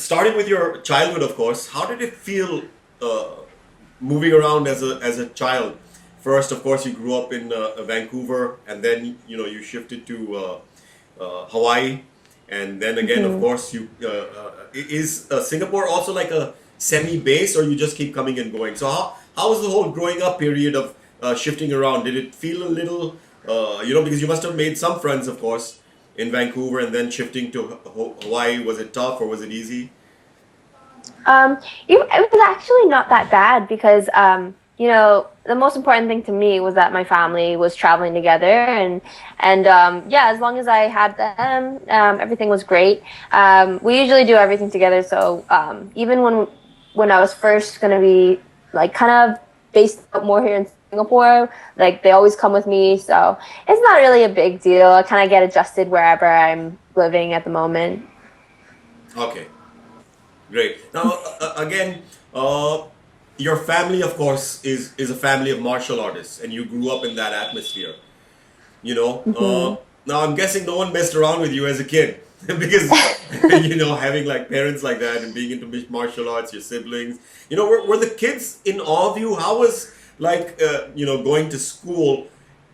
starting with your childhood, of course, how did it feel moving around as a child? First, of course, you grew up in Vancouver, and then you shifted to Hawaii, and then again, of course, you is Singapore also like a semi-base, or you just keep coming and going? So how was the whole growing up period of shifting around? Did it feel a little, because you must have made some friends, of course, in Vancouver, and then shifting to Hawaii? Was it tough or was it easy? It was actually not that bad because, the most important thing to me was that my family was traveling together, and as long as I had them, everything was great. We usually do everything together, so even when I was first going to be like kind of based out more here in Singapore, like they always come with me, so it's not really a big deal. I kind of get adjusted wherever I'm living at the moment. Okay, great. Now again, your family, of course, is a family of martial artists, and you grew up in that atmosphere. Now I'm guessing no one messed around with you as a kid because having like parents like that and being into martial arts, your siblings. Were the kids in awe of you? How was like going to school,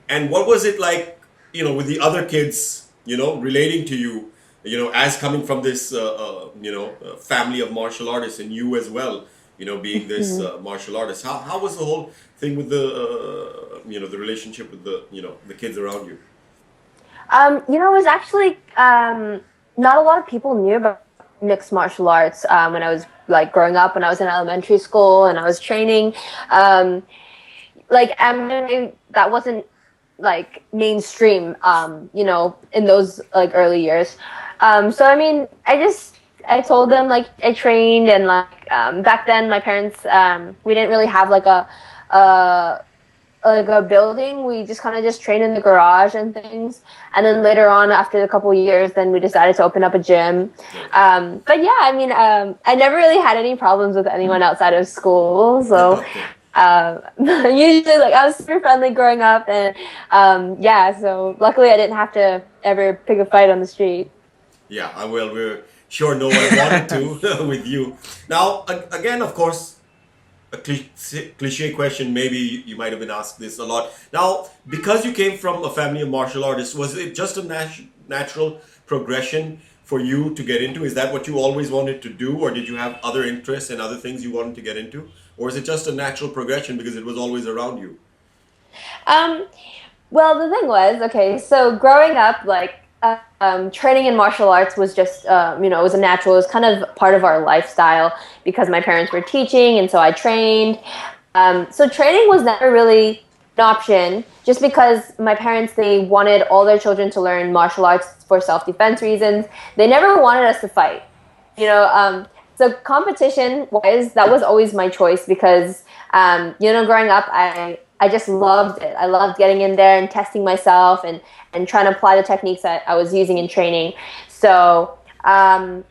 and what was it like with the other kids relating to you as coming from this family of martial artists, and you as well being this martial artist? How was the whole thing with the the relationship with the kids around you? It was actually not a lot of people knew about mixed martial arts when I was like growing up. When I was in elementary school and I was training, like MMA, that wasn't like mainstream, in those like early years. So I mean, I told them like I trained, and like back then my parents, we didn't really have like a building. We just kind of just trained in the garage and things. And then later on, after a couple of years, then we decided to open up a gym. But yeah, I mean, I never really had any problems with anyone outside of school. So usually, like, I was super friendly growing up, and so luckily I didn't have to ever pick a fight on the street. Yeah, we're sure no one wanted to with you. Now, again, of course, a cliche question, maybe you might have been asked this a lot. Now, because you came from a family of martial artists, was it just a natural progression for you to get into? Is that what you always wanted to do, or did you have other interests and other things you wanted to get into? Or is it just a natural progression because it was always around you? Well, the thing was, okay, so growing up, like, training in martial arts was just, it was a natural, it was kind of part of our lifestyle because my parents were teaching, and so I trained. So training was never really an option just because my parents, they wanted all their children to learn martial arts for self-defense reasons. They never wanted us to fight, so competition-wise, that was always my choice because, growing up, I just loved it. I loved getting in there and testing myself and trying to apply the techniques that I was using in training. So, I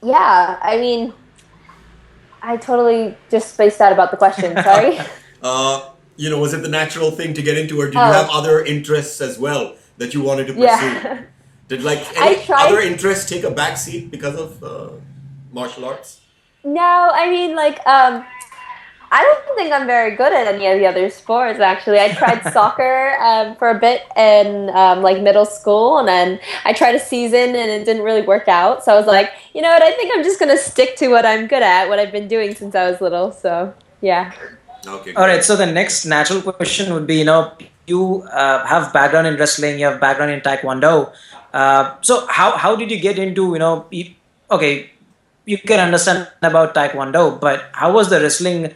mean, I totally just spaced out about the question. Sorry. Was it the natural thing to get into, or did you have other interests as well that you wanted to pursue? Yeah. Did any other interests take a backseat because of martial arts? No, I mean, like, I don't think I'm very good at any of the other sports, actually. I tried soccer for a bit in middle school, and then I tried a season and it didn't really work out. So I was like, you know what, I think I'm just going to stick to what I'm good at, what I've been doing since I was little. So, yeah. Okay. All right. So the next natural question would be, you have background in wrestling, you have background in Taekwondo. So how did you get into, you can understand about Taekwondo, but how was the wrestling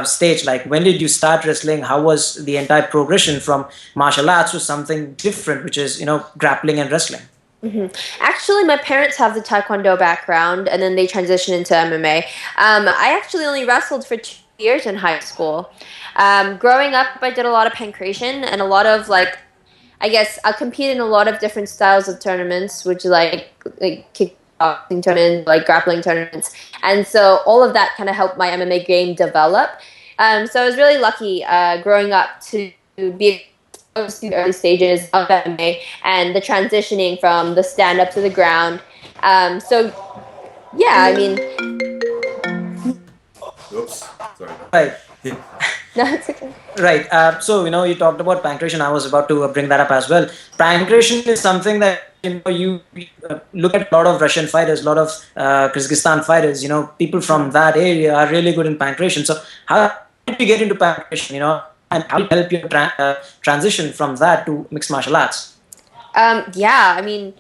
stage? Like, when did you start wrestling? How was the entire progression from martial arts to something different, which is, grappling and wrestling? Mm-hmm. Actually, my parents have the Taekwondo background, and then they transitioned into MMA. I actually only wrestled for 2 years in high school. Growing up, I did a lot of pankration and a lot of, like, I guess I competed in a lot of different styles of tournaments, which is like kickboxing tournaments, like grappling tournaments. And so all of that kind of helped my MMA game develop. So I was really lucky growing up to be exposed to the early stages of MMA and the transitioning from the stand-up to the ground. So yeah, I mean, Oops, sorry. Right. no, it's okay. Right. So, you talked about pankration. I was about to bring that up as well. Pankration is something that, you look at a lot of Russian fighters, a lot of Kyrgyzstan fighters, people from that area are really good in pankration. So, how did you get into pankration, and how did it help you transition from that to mixed martial arts? Yeah, I mean,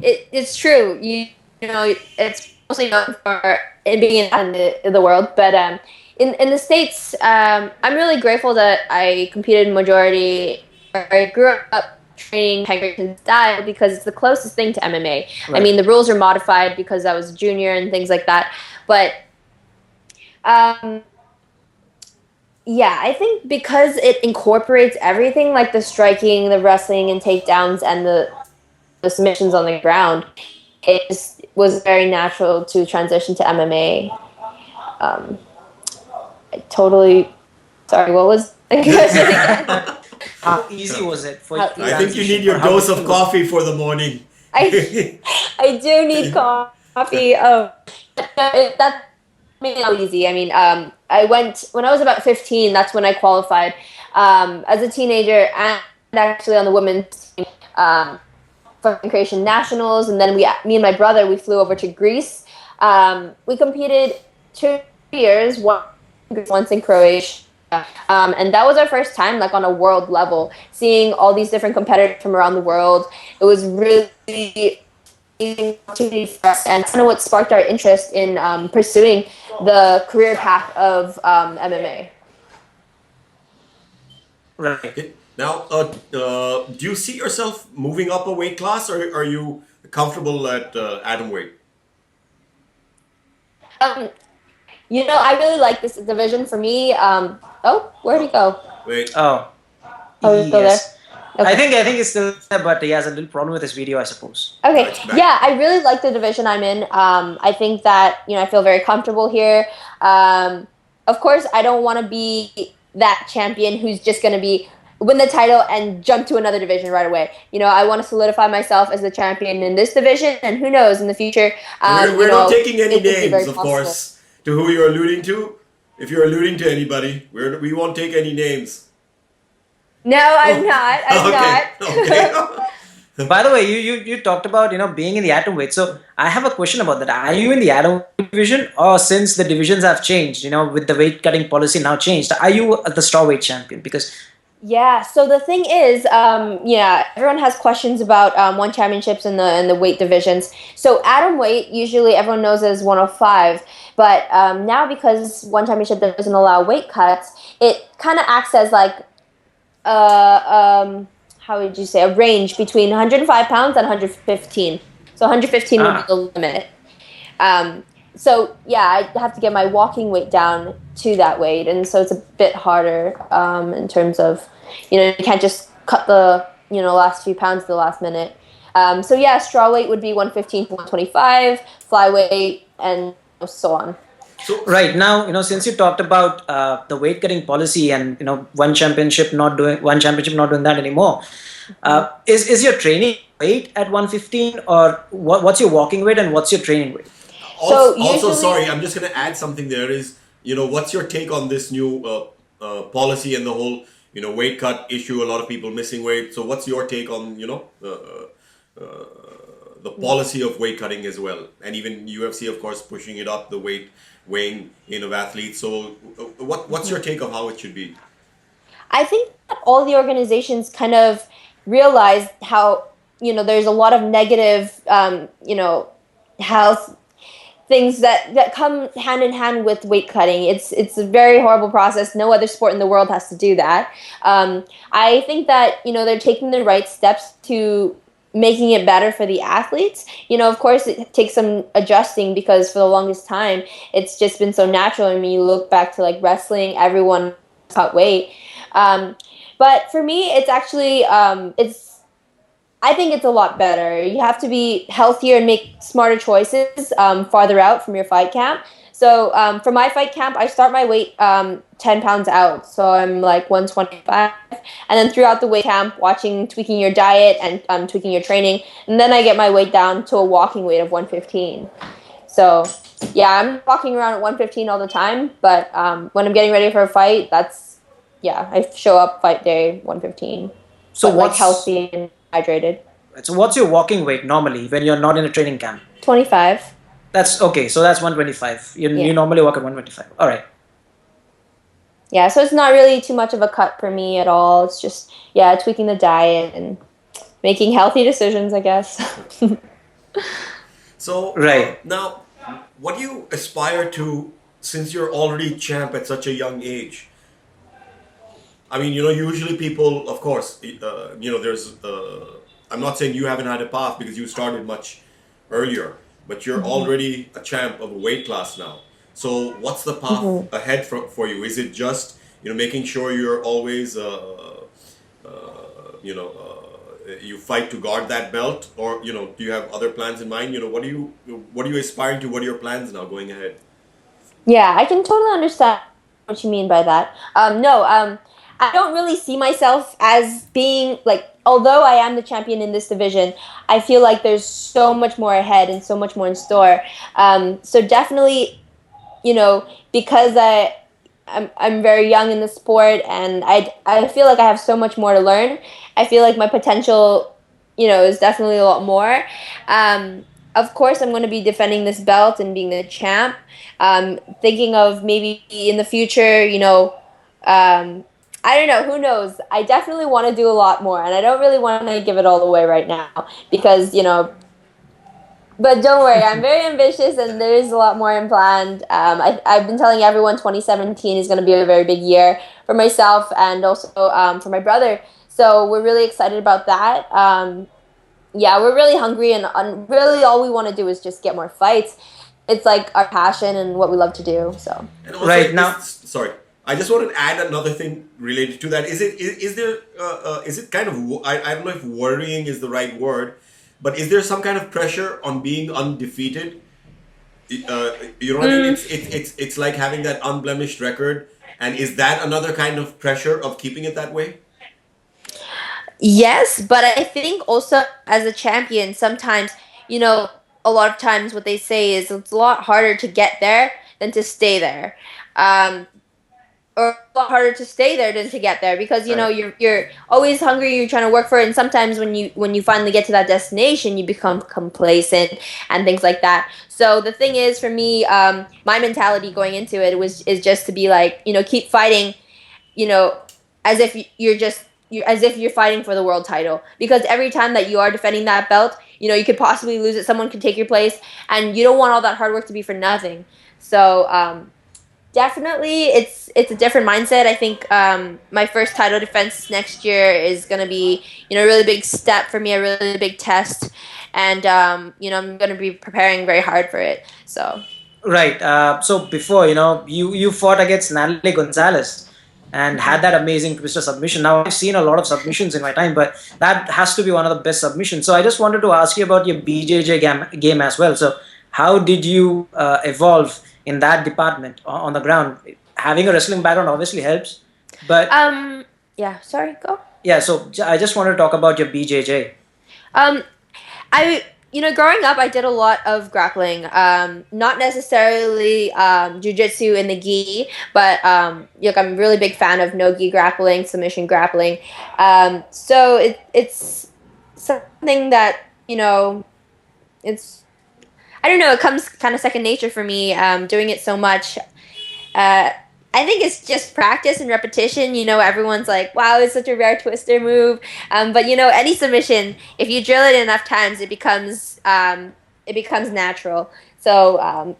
it's true. You know, it's mostly known for it being in the world, but in the States, I'm really grateful that I competed in majority. Or I grew up training Pankration style because it's the closest thing to MMA. Right. I mean, the rules are modified because I was a junior and things like that, but yeah, I think because it incorporates everything, like the striking, the wrestling and takedowns, and the submissions on the ground, it just was very natural to transition to MMA. I totally, sorry, what was the question again? How easy was it for you? I think you need your dose of coffee for the morning. I do need coffee. Oh, that made it not easy. I mean, I went when I was about 15. That's when I qualified as a teenager, and actually on the women's team for Pankration Nationals. And then me and my brother, we flew over to Greece. We competed 2 years, once in Croatia. And that was our first time, like, on a world level, seeing all these different competitors from around the world. It was really an opportunity for us, and kind of what sparked our interest in pursuing the career path of MMA. Right. Now, do you see yourself moving up a weight class, or are you comfortable at atom weight? I really like this division. For me, where'd he go? Wait. Oh, he's still yes. there? Okay. I think he's still there, but he has a little problem with his video, I suppose. Okay, yeah, I really like the division I'm in. I think that, I feel very comfortable here. Of course, I don't want to be that champion who's just going to win the title and jump to another division right away. I want to solidify myself as the champion in this division, and who knows, in the future. We're not taking any names, of possible. course, to who you're alluding to. If you're alluding to anybody, we won't take any names. No, I'm not. I'm not. Okay. By the way, you talked about being in the atom weight. So I have a question about that. Are you in the atom division, or since the divisions have changed, with the weight cutting policy now changed, are you the strawweight champion? Because yeah, so the thing is, everyone has questions about one championships in the weight divisions. So atom weight, usually everyone knows as 105, but now because one championship doesn't allow weight cuts, it kind of acts as like how would you say, a range between 105 pounds and 115. So 115 would be the limit. So yeah, I have to get my walking weight down to that weight, and so it's a bit harder in terms of, you can't just cut the last few pounds at the last minute. So yeah, straw weight would be 115 to 125, flyweight, and so on. So right now, since you talked about the weight cutting policy and one championship not doing that anymore, is your training weight at 115, or what's your walking weight and what's your training weight? Also, sorry, I'm just going to add something there. Is what's your take on this new policy and the whole weight cut issue? A lot of people missing weight. So what's your take on the policy of weight cutting as well, and even UFC, of course, pushing it up, the weighing in of athletes. So what's your take of how it should be? I think that all the organizations kind of realized how there's a lot of negative health things that come hand in hand with weight cutting. It's a very horrible process. No other sport in the world has to do that. I think that they're taking the right steps to making it better for the athletes. Of course, it takes some adjusting because for the longest time, it's just been so natural. I mean, you look back to like wrestling, everyone cut weight. But for me, it's actually, I think it's a lot better. You have to be healthier and make smarter choices farther out from your fight camp. So for my fight camp, I start my weight 10 pounds out. So I'm like 125. And then throughout the weight camp, tweaking your diet and tweaking your training. And then I get my weight down to a walking weight of 115. So yeah, I'm walking around at 115 all the time, but when I'm getting ready for a fight, I show up fight day 115. So but like healthy and hydrated. So what's your walking weight normally when you're not in a training camp? 25. That's okay. So that's 125. You normally walk at 125. All right. Yeah, so it's not really too much of a cut for me at all. It's just tweaking the diet and making healthy decisions, I guess. So right. Now, what do you aspire to since you're already champ at such a young age? I mean, usually people, of course, there's. I'm not saying you haven't had a path because you started much earlier, but you're already a champ of a weight class now. So, what's the path ahead for you? Is it just making sure you're always you fight to guard that belt, or do you have other plans in mind? What are you aspiring to? What are your plans now going ahead? Yeah, I can totally understand what you mean by that. I don't really see myself as being although I am the champion in this division, I feel like there's so much more ahead and so much more in store. So definitely, because I'm very young in the sport, and I feel like I have so much more to learn. I feel like my potential, is definitely a lot more. Of course, I'm going to be defending this belt and being the champ. Thinking of maybe in the future, I don't know, who knows? I definitely want to do a lot more, and I don't really want to give it all away right now because, but don't worry, I'm very ambitious and there is a lot more in planned. I've been telling everyone 2017 is going to be a very big year for myself and also for my brother. So we're really excited about that. We're really hungry and really all we want to do is just get more fights. It's like our passion and what we love to do. So and also, right now, sorry, I just want to add another thing related to that. Is it kind of, I don't know if worrying is the right word, but is there some kind of pressure on being undefeated? You know what I mean? It's like having that unblemished record, and is that another kind of pressure of keeping it that way? Yes, but I think also as a champion, sometimes, a lot of times what they say is it's a lot harder to get there than to stay there. Or a lot harder to stay there than to get there because you're always hungry, you're trying to work for it, and sometimes when you finally get to that destination you become complacent and things like that. So the thing is for me, my mentality going into it is just to be like, keep fighting, as if you're fighting for the world title, because every time that you are defending that belt, you could possibly lose it, someone could take your place, and you don't want all that hard work to be for nothing. So definitely, it's a different mindset. I think my first title defense next year is going to be, a really big step for me, a really big test. And, I'm going to be preparing very hard for it. So. Right. So before, you fought against Natalie Gonzalez and had that amazing twister submission. Now, I've seen a lot of submissions in my time, but that has to be one of the best submissions. So I just wanted to ask you about your BJJ game as well. So how did you evolve in that department on the ground? Having a wrestling background obviously helps, but sorry, go. So I just want to talk about your BJJ. Growing up I did a lot of grappling, not necessarily jiu-jitsu in the gi, but I'm a really big fan of no-gi grappling, submission grappling. So it's something that it's, I don't know, it comes kind of second nature for me, doing it so much. I think it's just practice and repetition. Everyone's like, wow, it's such a rare twister move. But any submission, if you drill it enough times, it becomes natural. So,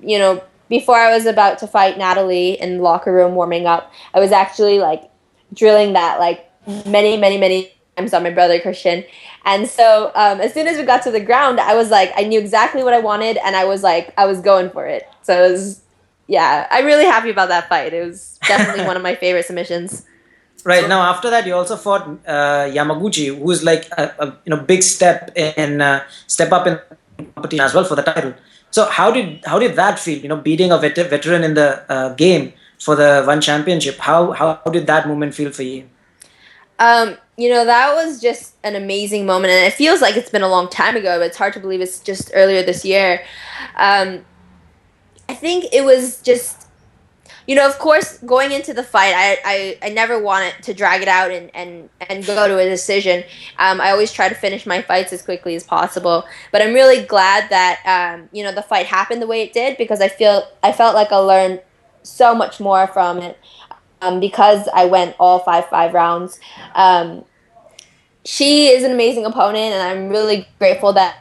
before I was about to fight Natalie in the locker room warming up, I was actually drilling that many, many, many times on my brother Christian. And so as soon as we got to the ground, I was I knew exactly what I wanted, and I was going for it. So it was, I'm really happy about that fight. It was definitely one of my favorite submissions. Right. Now, after that, you also fought Yamaguchi, who's a big step up in competition as well for the title. So how did that feel? Beating a veteran in the game for the one championship. How did that moment feel for you? That was just an amazing moment, and it feels like it's been a long time ago, but it's hard to believe it's just earlier this year. I think it was just, of course, going into the fight, I never wanted to drag it out and go to a decision. I always try to finish my fights as quickly as possible. But I'm really glad that, the fight happened the way it did, because I felt like I learned so much more from it, because I went all five rounds. She is an amazing opponent, and I'm really grateful that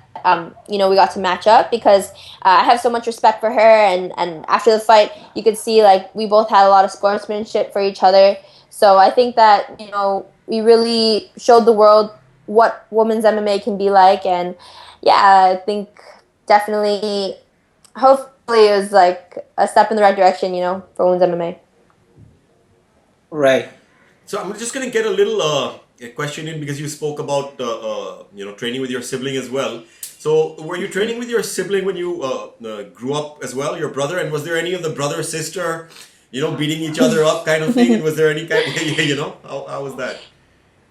we got to match up, because I have so much respect for her, and after the fight you could see like we both had a lot of sportsmanship for each other. So I think that we really showed the world what women's MMA can be like, and yeah, I think definitely, hopefully it was like a step in the right direction, for women's MMA. Right. So I'm just going to get a little a question in, because you spoke about training with your sibling as well. So were you training with your sibling when you grew up as well, your brother? And was there any of the brother sister, beating each other up kind of thing? And was there any kind how was that?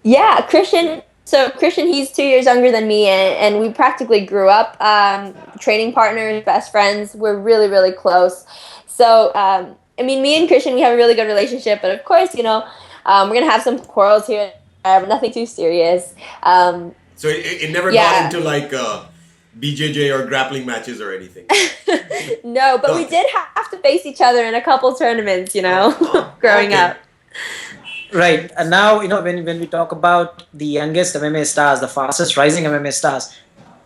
Yeah, Christian. So Christian, he's 2 years younger than me, and we practically grew up training partners, best friends. We're really, really close. So me and Christian, we have a really good relationship. But of course, we're gonna have some quarrels here, but nothing too serious. So it never got into like BJJ or grappling matches or anything. No, but we did have to face each other in a couple tournaments, growing up. Right. And now, when we talk about the youngest MMA stars, the fastest rising MMA stars,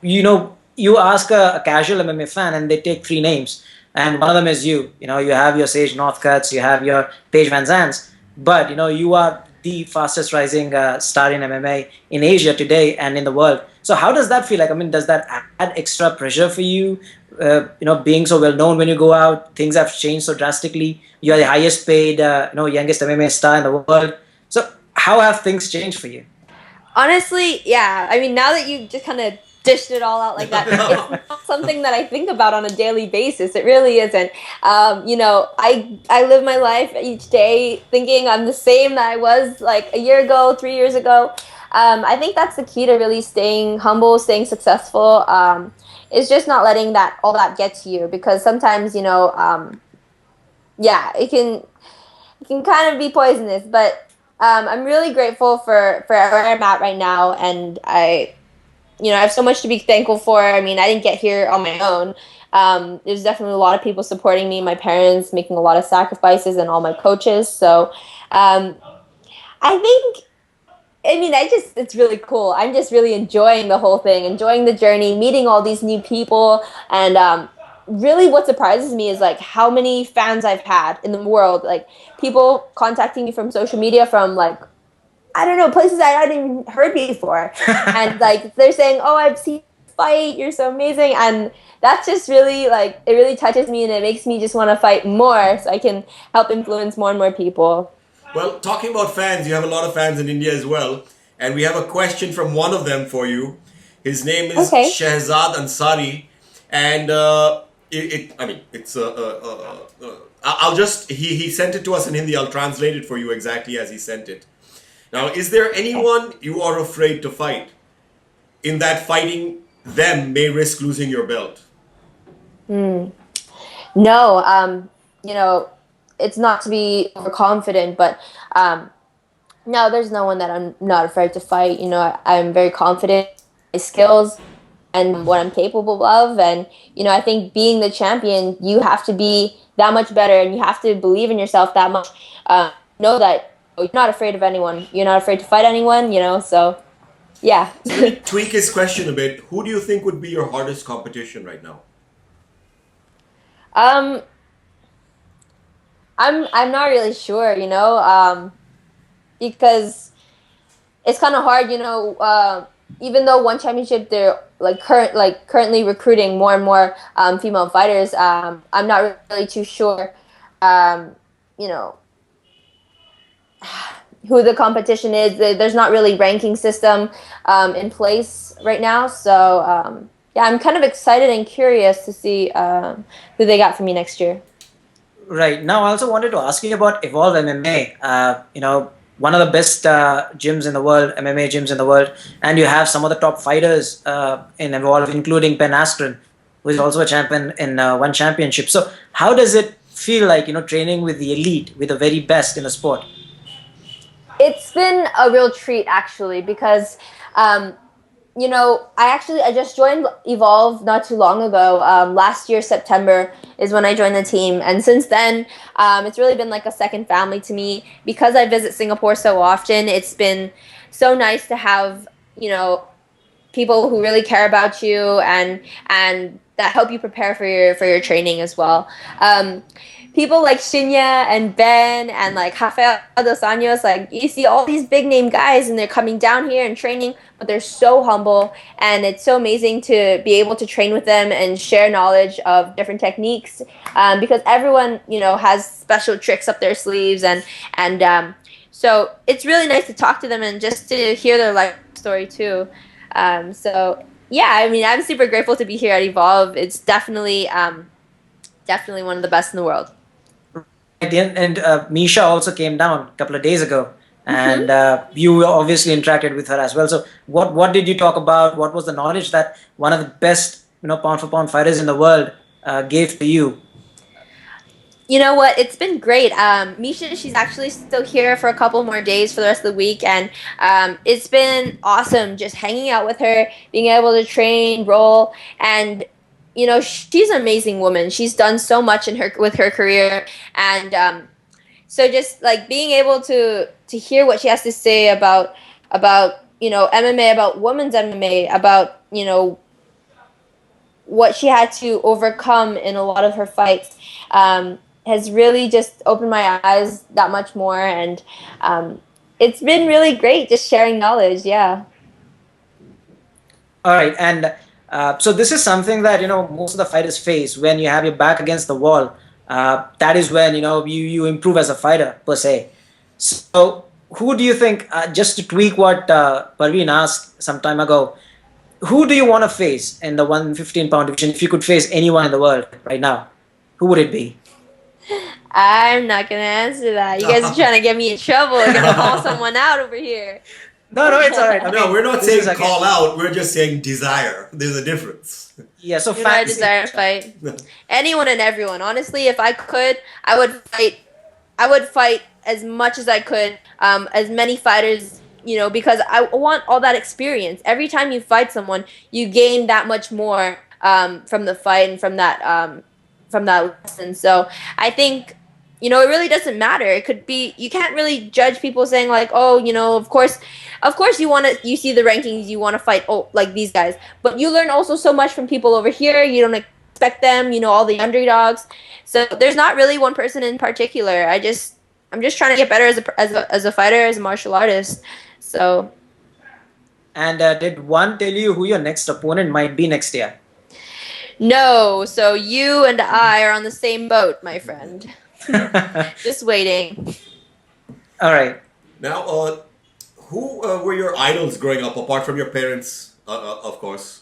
you ask a casual MMA fan and they take three names. And one of them is you. You have your Sage Northcutt's, you have your Paige Van Zandt's. But, you are the fastest rising star in MMA in Asia today and in the world. So how does that feel like? I mean, does that add extra pressure for you? Being so well known when you go out, things have changed so drastically. You are the highest paid, youngest MMA star in the world. So how have things changed for you? Honestly, yeah. I mean, now that you just kind of dished it all out like that, it's not something that I think about on a daily basis. It really isn't. I live my life each day thinking I'm the same that I was like a year ago, 3 years ago. I think that's the key to really staying humble, staying successful. Is just not letting all that get to you, because sometimes it can kind of be poisonous. But I'm really grateful for where I'm at right now, and I have so much to be thankful for. I mean, I didn't get here on my own. There's definitely a lot of people supporting me, my parents making a lot of sacrifices, and all my coaches. So I think, it's really cool. I'm just really enjoying the whole thing, enjoying the journey, meeting all these new people. And really what surprises me is like how many fans I've had in the world. Like people contacting me from social media from like, I don't know, places I hadn't even heard before. And like they're saying, oh, I've seen you fight, you're so amazing. And that's just really like, it really touches me, and it makes me just want to fight more so I can help influence more and more people. Well, talking about fans, you have a lot of fans in India as well. And we have a question from one of them for you. His name is Shehzad Ansari. And he sent it to us in Hindi. I'll translate it for you exactly as he sent it. Now, is there anyone you are afraid to fight, in that fighting them may risk losing your belt? No, it's not to be overconfident, but no, there's no one that I'm not afraid to fight. I'm very confident in my skills and what I'm capable of. And, I think being the champion, you have to be that much better, and you have to believe in yourself that much. Know that you're not afraid of anyone. You're not afraid to fight anyone, so yeah. So let me tweak his question a bit. Who do you think would be your hardest competition right now? I'm not really sure, because it's kind of hard, even though one championship they're currently recruiting more and more female fighters. I'm not really too sure, who the competition is. There's not really ranking system in place right now, so I'm kind of excited and curious to see who they got for me next year. Right. Now, I also wanted to ask you about Evolve MMA. One of the best gyms in the world, MMA gyms in the world, and you have some of the top fighters in Evolve, including Ben Askren, who is also a champion in one championship. So, How does it feel like, training with the elite, with the very best in the sport? It's been a real treat, actually, because I just joined Evolve not too long ago. Last year, September, is when I joined the team. And since then, it's really been like a second family to me. Because I visit Singapore so often, it's been so nice to have, people who really care about you and that help you prepare for your training as well. People like Shinya and Ben and like Rafael dos Anjos, like you see all these big name guys and they're coming down here and training, but they're so humble, and it's so amazing to be able to train with them and share knowledge of different techniques, because everyone has special tricks up their sleeves, and so it's really nice to talk to them and just to hear their life story too. So yeah, I mean, I'm super grateful to be here at Evolve. It's definitely one of the best in the world. And Misha also came down a couple of days ago, and you obviously interacted with her as well. So what did you talk about? What was the knowledge that one of the best pound for pound fighters in the world gave to you? You know what? It's been great. Misha, she's actually still here for a couple more days for the rest of the week, and it's been awesome just hanging out with her, being able to train, roll, and she's an amazing woman. She's done so much with her career, and so just like being able to hear what she has to say about MMA, about women's MMA, about what she had to overcome in a lot of her fights, has really just opened my eyes that much more, and it's been really great just sharing knowledge. Yeah. All right, and so this is something that most of the fighters face when you have your back against the wall. That is when you improve as a fighter per se. So who do you think, just to tweak what Parvin asked some time ago, who do you want to face in the 115-pound division? If you could face anyone in the world right now, who would it be? I'm not gonna answer that. You guys are trying to get me in trouble. You're gonna call someone out over here. No, it's all right. No, we're not saying call out. We're just saying desire. There's a difference. Yeah, so I desire to fight anyone and everyone. Honestly, if I could, I would fight. I would fight as much as I could, as many fighters, because I want all that experience. Every time you fight someone, you gain that much more from the fight and from that lesson. So I think it really doesn't matter. It could be, you can't really judge people saying like, oh, of course you see the rankings, you want to fight like these guys, but you learn also so much from people over here. You don't expect them, all the underdogs. So there's not really one person in particular. I'm just trying to get better as a fighter, as a martial artist. So. And did one tell you who your next opponent might be next year? No, so you and I are on the same boat, my friend. Just waiting. All right. Now, who were your idols growing up, apart from your parents, of course?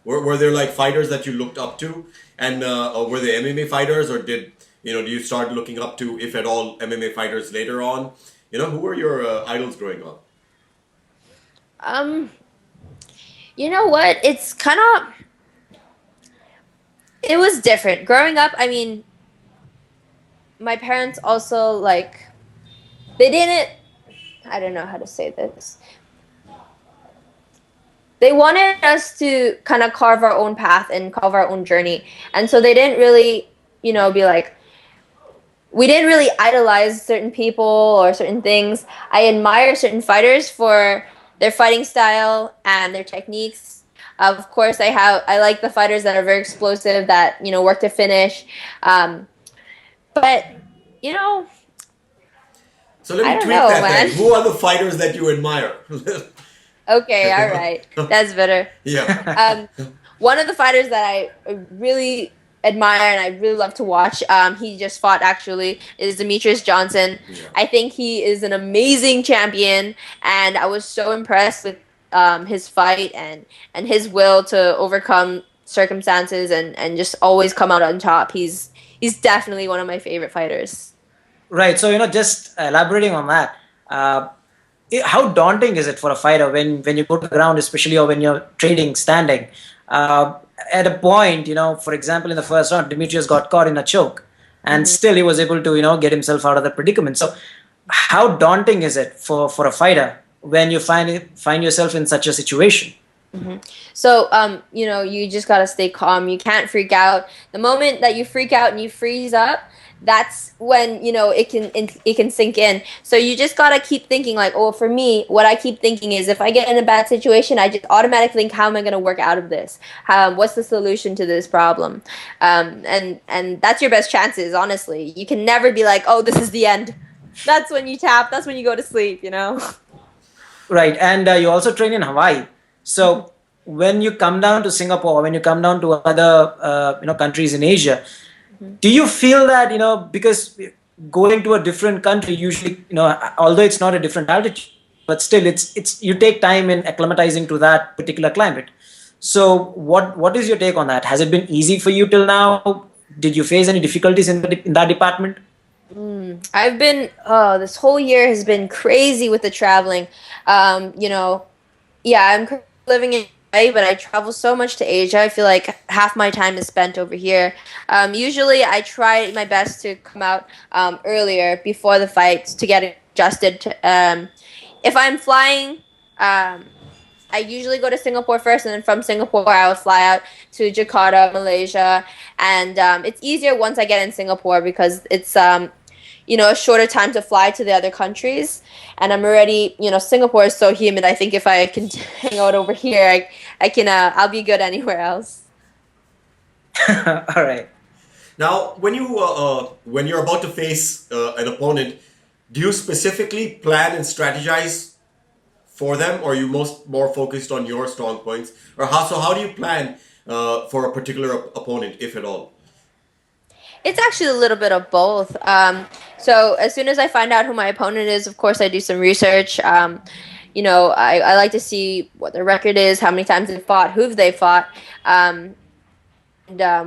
Were there like fighters that you looked up to? And were they MMA fighters, or do you start looking up to, if at all, MMA fighters later on? Who were your idols growing up? You know what? It's kind of... It was different. Growing up, I mean, my parents also, like, they didn't... I don't know how to say this. They wanted us to kind of carve our own path and carve our own journey. And so they didn't really, be like... We didn't really idolize certain people or certain things. I admire certain fighters for their fighting style and their techniques. Of course, I like the fighters that are very explosive, that work to finish. But So let me tweak that then. Who are the fighters that you admire? Okay, all right, that's better. Yeah. One of the fighters that I really admire and I really love to watch, he just fought actually, is Demetrius Johnson. Yeah. I think he is an amazing champion, and I was so impressed with his fight and his will to overcome circumstances and just always come out on top. He's definitely one of my favorite fighters. Right. So just elaborating on that, how daunting is it for a fighter when you go to the ground, especially, or when you're trading standing? At a point, for example, in the first round, Demetrius got caught in a choke. and still he was able to get himself out of the predicament. So how daunting is it for a fighter when you find yourself in such a situation? So, you just gotta stay calm. You can't freak out. The moment that you freak out and you freeze up, that's when it can sink in. So you just gotta keep thinking like, oh, for me, what I keep thinking is if I get in a bad situation, I just automatically think, how am I gonna work out of this? What's the solution to this problem? And that's your best chances. Honestly, you can never be like, oh, this is the end. That's when you tap. That's when you go to sleep. Right, and you also train in Hawaii. So when you come down to Singapore, when you come down to other countries in Asia, do you feel that because going to a different country usually although it's not a different altitude, but still it's you take time in acclimatizing to that particular climate. So what is your take on that? Has it been easy for you till now? Did you face any difficulties in that department? I've been this whole year has been crazy with the traveling. I'm living in Hawaii, but I travel so much to Asia. I feel like half my time is spent over here. Usually I try my best to come out earlier before the fights to get adjusted to, if I'm flying, I usually go to Singapore first, and then from Singapore I will fly out to Jakarta, Malaysia, and it's easier once I get in Singapore because it's a shorter time to fly to the other countries, and I'm already Singapore is so humid. I think if I can hang out over here, I can I'll be good anywhere else. All right. Now, when you're about to face an opponent, do you specifically plan and strategize for them, or are you more focused on your strong points, or how do you plan for a particular opponent, if at all? It's actually a little bit of both. So as soon as I find out who my opponent is, of course I do some research. I like to see what their record is, how many times they fought, who they fought, and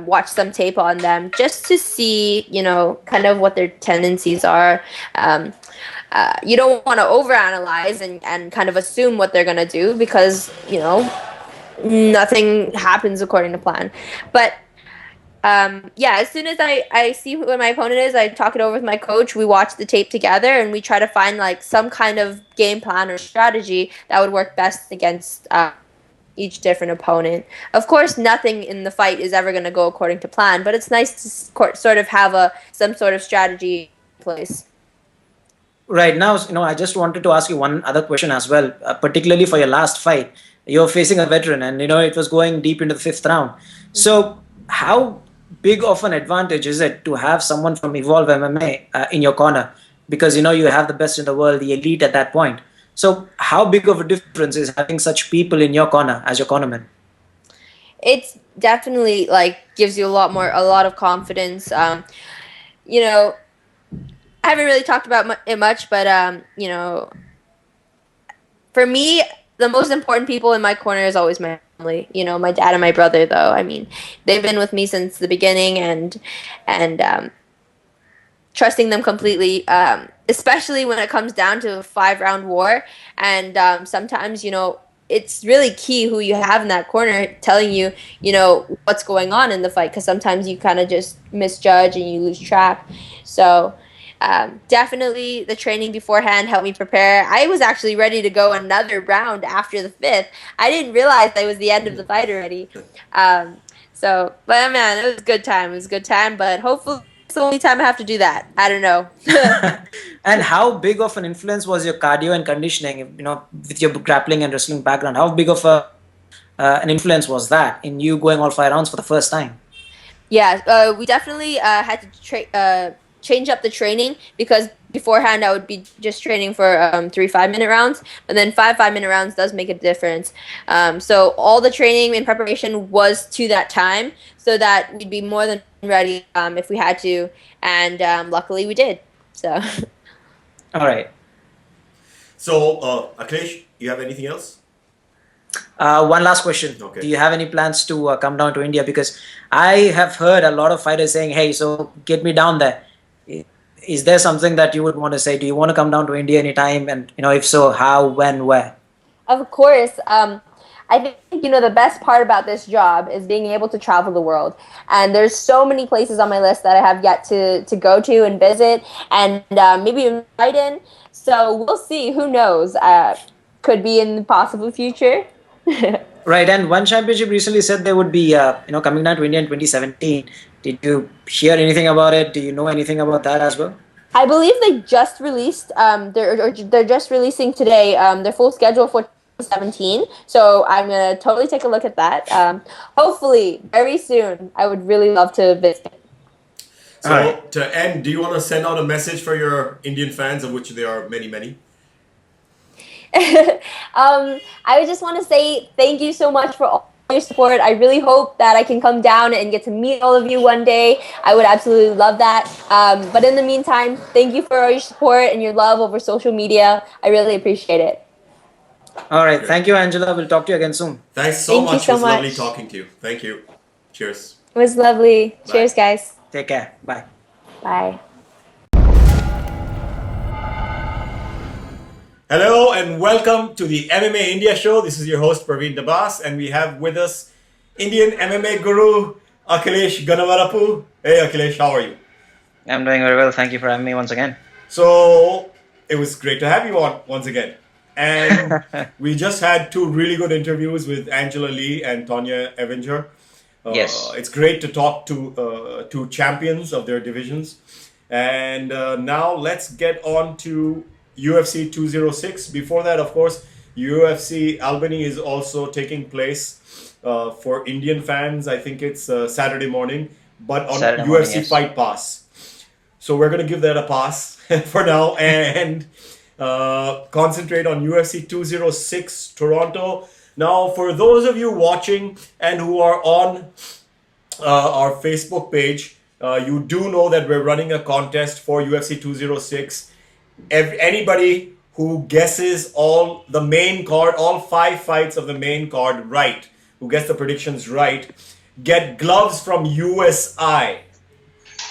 watch some tape on them just to see, kind of what their tendencies are. You don't want to overanalyze and kind of assume what they're going to do because, nothing happens according to plan. But as soon as I see who my opponent is, I talk it over with my coach. We watch the tape together and we try to find like some kind of game plan or strategy that would work best against each different opponent. Of course, nothing in the fight is ever going to go according to plan, but it's nice to sort of have some sort of strategy in place. Right now, I just wanted to ask you one other question as well, particularly for your last fight. You're facing a veteran, and it was going deep into the 5th round. So how big of an advantage is it to have someone from Evolve MMA in your corner? Because you have the best in the world, the elite at that point. So how big of a difference is having such people in your corner as your cornerman? It's definitely gives you a lot of confidence. I haven't really talked about it much, but for me, the most important people in my corner is always my family. My dad and my brother, though. I mean, they've been with me since the beginning, and trusting them completely, especially when it comes down to a 5-round war. And sometimes, it's really key who you have in that corner telling you, what's going on in the fight, because sometimes you kind of just misjudge and you lose track. So definitely the training beforehand helped me prepare. I was actually ready to go another round after the 5th. I didn't realize that it was the end of the fight already. But man, it was a good time. It was a good time, but hopefully it's the only time I have to do that. I don't know. And how big of an influence was your cardio and conditioning, with your grappling and wrestling background? How big of an influence was that in you going all 5 rounds for the first time? Yeah, we definitely had to change up the training, because beforehand I would be just training for 3 5-minute rounds, but then 5 5-minute rounds does make a difference. So all the training and preparation was to that time, so that we'd be more than ready if we had to, and luckily we did. So. All right. So, Akhilesh, you have anything else? One last question. Okay. Do you have any plans to come down to India? Because I have heard a lot of fighters saying, hey, so get me down there. Is there something that you would want to say? Do you want to come down to India anytime? And, if so, how, when, where? Of course. I think, the best part about this job is being able to travel the world. And there's so many places on my list that I have yet to go to and visit and maybe even fight in. So we'll see. Who knows? Could be in the possible future. Right, and one championship recently said they would be, coming down to India in 2017. Did you hear anything about it? Do you know anything about that as well? I believe they just released. They're just releasing today. Their full schedule for 2017. So I'm gonna totally take a look at that. Hopefully, very soon. I would really love to visit. So Alright. to end, do you want to send out a message for your Indian fans, of which there are many, many? I would just want to say thank you so much for all your support. I really hope that I can come down and get to meet all of you one day. I would absolutely love that. But in the meantime, thank you for all your support and your love over social media. I really appreciate it. All right. Thank you, Angela. We'll talk to you again soon. Thanks so Thank you much. so It was lovely much. talking to you. Thank you. Cheers. It was lovely. Bye. Cheers, guys. Take care. Bye. Bye. Hello and welcome to the MMA India Show. This is your host Parvin Dabas, and we have with us Indian MMA guru Akhilesh Gannavarapu. Hey Akhilesh, how are you? I'm doing very well. Thank you for having me once again. So it was great to have you on once again. And we just had two really good interviews with Angela Lee and Tonya Evinger. Yes. It's great to talk to two champions of their divisions. And now let's get on to UFC 206. Before that, of course, UFC Albany is also taking place for Indian fans. I think it's Saturday morning, but on Saturday UFC morning, yes. Fight Pass. So we're going to give that a pass for now and concentrate on UFC 206 Toronto. Now, for those of you watching and who are on our Facebook page, you do know that we're running a contest for UFC 206. Anybody who guesses all the main card, all 5 fights of the main card right, who gets the predictions right, get gloves from USI.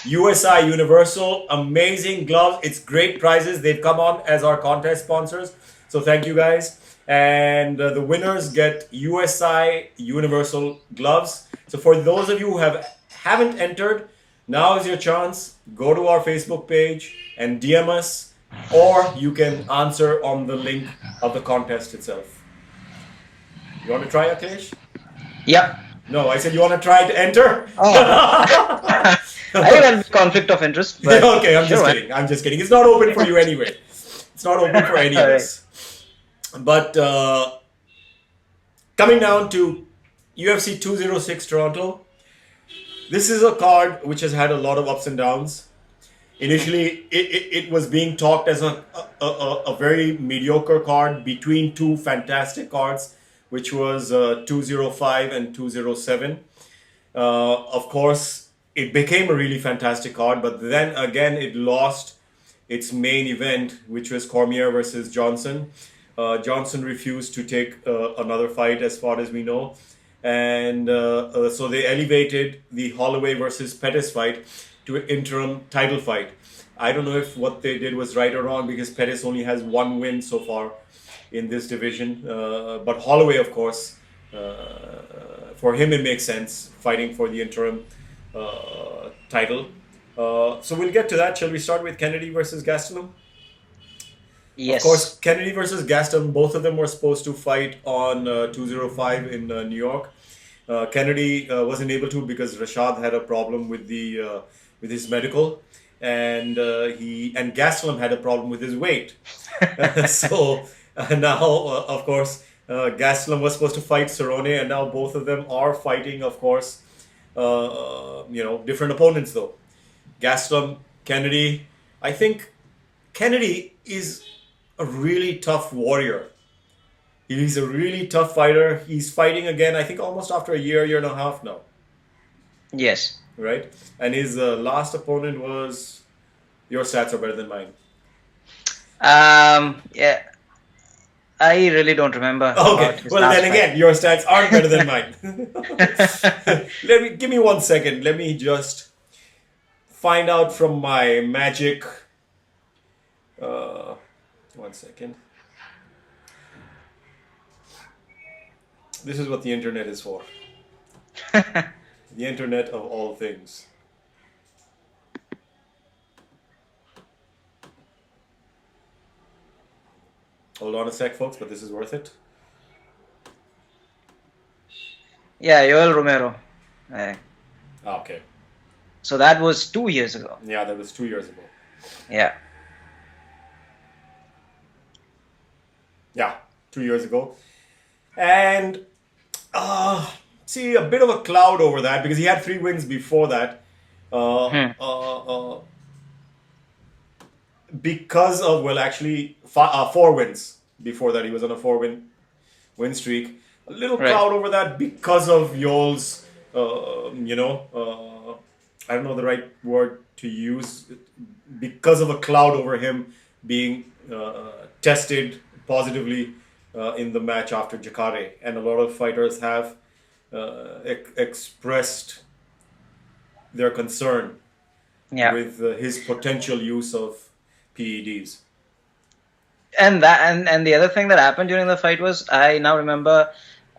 USI Universal, amazing gloves. It's great prizes. They've come on as our contest sponsors. So thank you guys. And the winners get USI Universal gloves. So for those of you who haven't entered, now is your chance. Go to our Facebook page and DM us. Or you can answer on the link of the contest itself. You want to try, Akhilesh? Yep. No, I said you want to try to enter? Oh. I think that'll be conflict of interest. But Okay, I'm just sure. kidding. I'm just kidding. It's not open for you anyway. It's not open for any of us. But coming down to UFC 206 Toronto, this is a card which has had a lot of ups and downs. Initially, it was being talked as a very mediocre card between two fantastic cards, which was 205 and 207. Of course, it became a really fantastic card, but then again, it lost its main event, which was Cormier versus Johnson. Johnson refused to take another fight, as far as we know. And so they elevated the Holloway versus Pettis fight to an interim title fight. I don't know if what they did was right or wrong, because Pettis only has one win so far in this division. But Holloway, of course, for him it makes sense, fighting for the interim title. So we'll get to that. Shall we start with Kennedy versus Gastelum? Yes. Of course, Kennedy versus Gastelum, both of them were supposed to fight on 205 in New York. Kennedy wasn't able to because Rashad had a problem with his medical, and Gastelum had a problem with his weight. So now, of course, Gastelum was supposed to fight Cerrone, and now both of them are fighting, of course, different opponents though. Gastelum, Kennedy. I think Kennedy is a really tough warrior. He's a really tough fighter. He's fighting again, I think almost after a year and a half now. Yes. Right? And his last opponent was... Your stats are better than mine. Yeah. I really don't remember. Okay. Well, then again, your stats aren't better than mine. Give me 1 second. Let me just find out from my magic. 1 second. This is what the internet is for. The internet of all things. Hold on a sec, folks, but this is worth it. Yeah, Yoel Romero. Okay. So that was 2 years ago. Yeah, that was 2 years ago. Yeah. Yeah, 2 years ago. And see, a bit of a cloud over that because he had 3 wins before that. Because of, well, actually, 4 wins before that. He was on a 4-win streak. A little cloud over that because of Yoel's, I don't know the right word to use, because of a cloud over him being tested positively in the match after Jakare. And a lot of fighters have expressed their concern with his potential use of PEDs. And the other thing that happened during the fight was, I now remember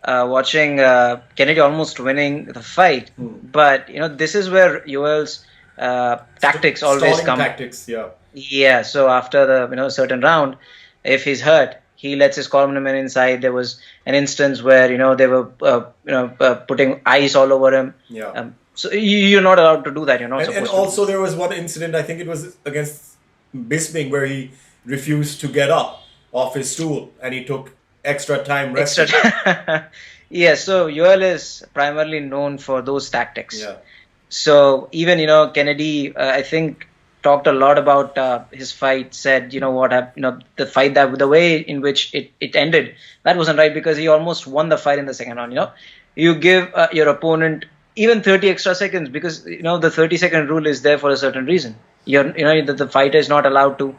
watching Kennedy almost winning the fight. But this is where Yoel's tactics always Stalling come. Tactics, yeah. Yeah. So after the certain round, if he's hurt, he lets his cornerman inside. There was an instance where they were putting ice all over him. Yeah. So you're not allowed to do that. You're not supposed And to. also there was one incident, I think it was against Bisping, where he refused to get up off his stool and he took extra time resting. Yeah, so Yoel is primarily known for those tactics. Yeah. So even Kennedy, I think, talked a lot about his fight. Said the fight, that the way in which it ended, that wasn't right because he almost won the fight in the second round. You give your opponent even 30 extra seconds because the 30-second rule is there for a certain reason. The fighter is not allowed to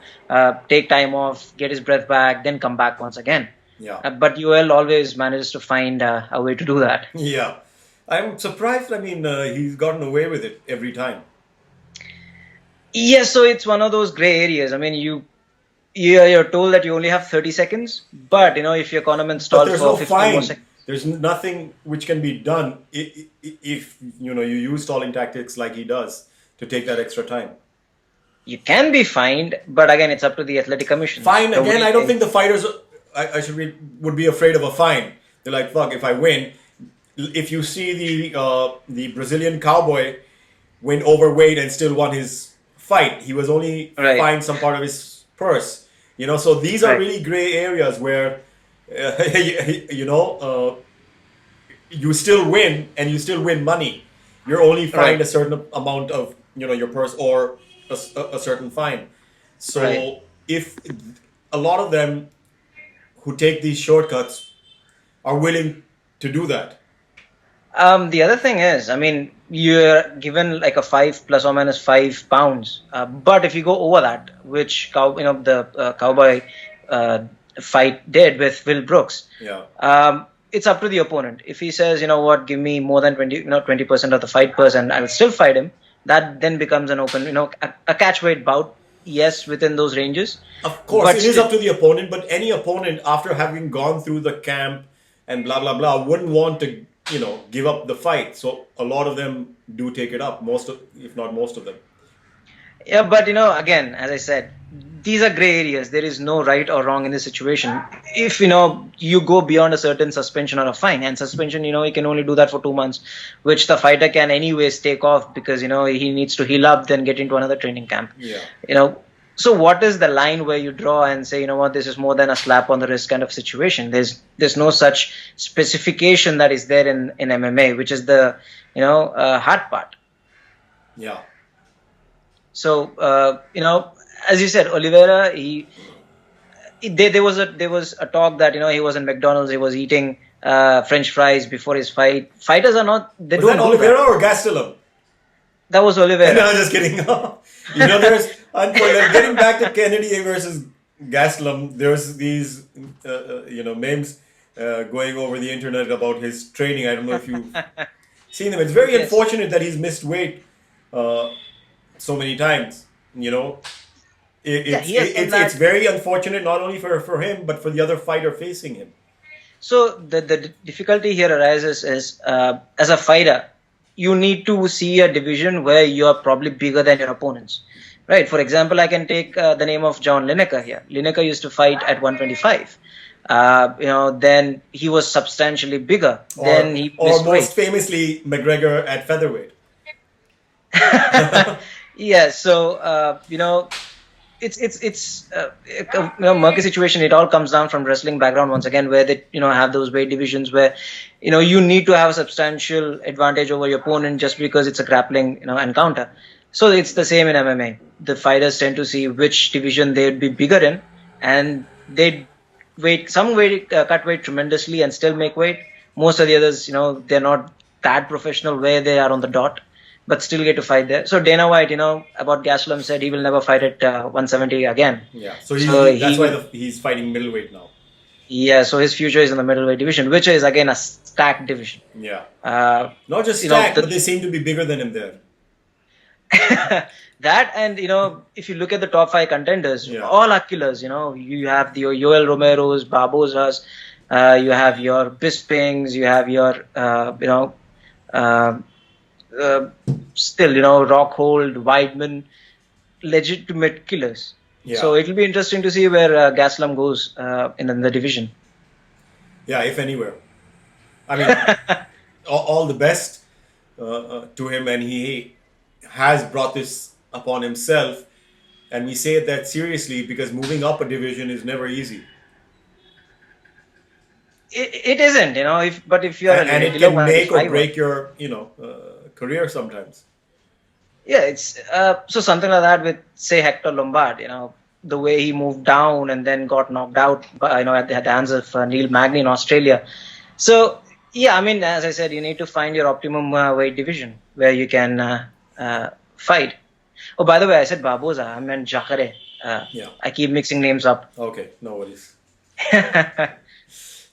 take time off, get his breath back, then come back once again. Yeah. But Yoel always manages to find a way to do that. Yeah. I'm surprised. I mean, he's gotten away with it every time. Yes, so it's one of those gray areas. I mean, you're told that you only have 30 seconds, but if your cornerman stalls for 15 more seconds. There's nothing which can be done if you use stalling tactics like he does to take that extra time. You can be fined, but again, it's up to the athletic commission. Fine. Again, I don't think the fighters would be afraid of a fine. They're like, fuck, if I win. If you see the Brazilian Cowboy win overweight and still won his fight, he was only fined some part of his purse. So these are really gray areas where you still win and you still win money. You're only fined a certain amount of your purse or a certain fine. So if a lot of them who take these shortcuts are willing to do that. The other thing is, I mean, you're given like a 5 plus or minus 5 pounds. But if you go over that, which the Cowboy fight did with Will Brooks, it's up to the opponent. If he says, give me more than 20% of the fight purse and I'll still fight him, that then becomes an open, a catch-weight bout. Yes, within those ranges. Of course, it is up to the opponent, but any opponent, after having gone through the camp and blah, blah, blah, wouldn't want to, give up the fight. So a lot of them do take it up, if not most of them. Yeah, but, again, as I said, these are gray areas. There is no right or wrong in this situation. If, you go beyond a certain suspension or a fine, and suspension, you can only do that for 2 months, which the fighter can anyways take off because, he needs to heal up, then get into another training camp. Yeah. So what is the line where you draw and say, this is more than a slap on the wrist kind of situation? There's no such specification that is there in MMA, which is the, hard part. Yeah. So, as you said, Oliveira, there was a talk that he was in McDonald's, he was eating French fries before his fight. Fighters are not. They was don't that do Oliveira that. or Gastelum? That was Oliveira. No, just kidding. There's getting back to Kennedy versus Gastelum. There's these memes going over the internet about his training. I don't know if you've seen them. It's very unfortunate that he's missed weight so many times. It's very unfortunate not only for him but for the other fighter facing him. So the difficulty here arises is as a fighter, you need to see a division where you are probably bigger than your opponents. Right. For example, I can take the name of John Lineker here. Lineker used to fight at 125. Then he was substantially bigger. Then he or most weight. famously, McGregor at featherweight. Yeah. So it's murky situation. It all comes down from wrestling background once again, where they have those weight divisions where you need to have a substantial advantage over your opponent just because it's a grappling encounter. So it's the same in MMA. The fighters tend to see which division they'd be bigger in, and they cut weight tremendously and still make weight. Most of the others, they're not that professional where they are on the dot, but still get to fight there. So Dana White, about Gastelum said he will never fight at 170 again. Yeah, so that's why he's fighting middleweight now. Yeah, so his future is in the middleweight division, which is again a stacked division. Yeah, not just stacked, but they seem to be bigger than him there. That, and if you look at the top 5 contenders, all are killers. You have the Yoel Romero's, Barbosa's, you have your Bispings, you have your still Rockhold, Weidman, legitimate killers. Yeah. So it will be interesting to see where Gastelum goes in the division. Yeah, if anywhere. I mean, all the best to him, and he has brought this upon himself, and we say that seriously because moving up a division is never easy. It isn't, if you're and it can make or break your career sometimes. Yeah, it's so something like that with, say, Hector Lombard. The way he moved down and then got knocked out by, at the hands of Neil Magny in Australia. So yeah, I mean, as I said, you need to find your optimum weight division where you can fight. Oh, by the way, I said Barbosa. I meant Jacare. I keep mixing names up. Okay, no worries.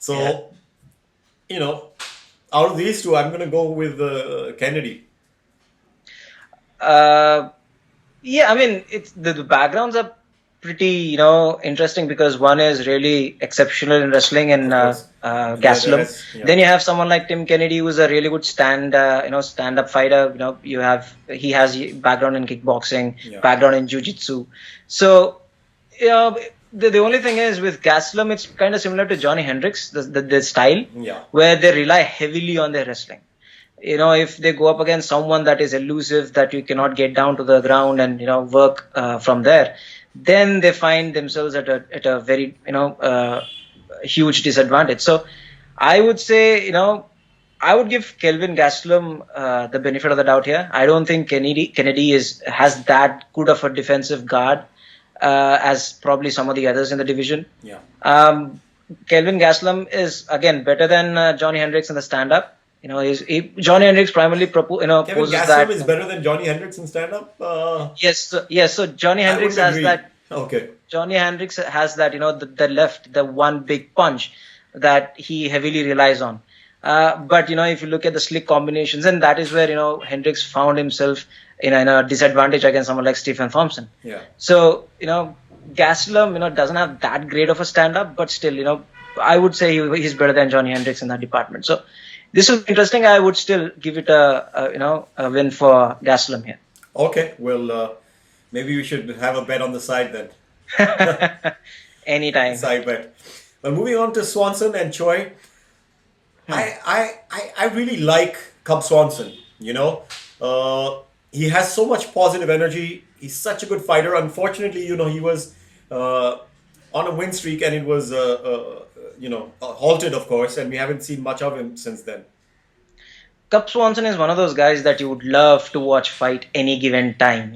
So, out of these two, I'm going to go with Kennedy. I mean, it's the backgrounds are pretty, interesting because one is really exceptional in wrestling and Gastelum. Yeah. Then you have someone like Tim Kennedy, who's a really good stand-up fighter. He has background in kickboxing, background in jiu-jitsu. So, the only thing is with Gastelum, it's kind of similar to Johnny Hendricks, the style, where they rely heavily on their wrestling. If they go up against someone that is elusive, that you cannot get down to the ground and work from there, then they find themselves at a very huge disadvantage. So I would say I would give Kelvin Gastelum the benefit of the doubt here. I don't think Kennedy has that good of a defensive guard as probably some of the others in the division. Kelvin Gastelum is again better than Johnny Hendricks in the stand-up. Johnny Hendricks primarily poses that. Gastelum is better than Johnny Hendricks in stand-up? Yes. So Johnny Hendricks has that. Okay. Johnny Hendricks has that, the left, the one big punch that he heavily relies on. But, if you look at the slick combinations, and that is where, Hendricks found himself in a disadvantage against someone like Stephen Thompson. Yeah. So, Gastelum, doesn't have that great of a stand-up, but still, I would say he's better than Johnny Hendricks in that department. So, this will be interesting. I would still give it a win for Gastelum here. Okay, well, maybe we should have a bet on the side then. Anytime. Side bet. Well, moving on to Swanson and Choi. I really like Cub Swanson. He has so much positive energy. He's such a good fighter. Unfortunately, he was on a win streak, and it was halted, of course, and we haven't seen much of him since then. Cub Swanson is one of those guys that you would love to watch fight any given time.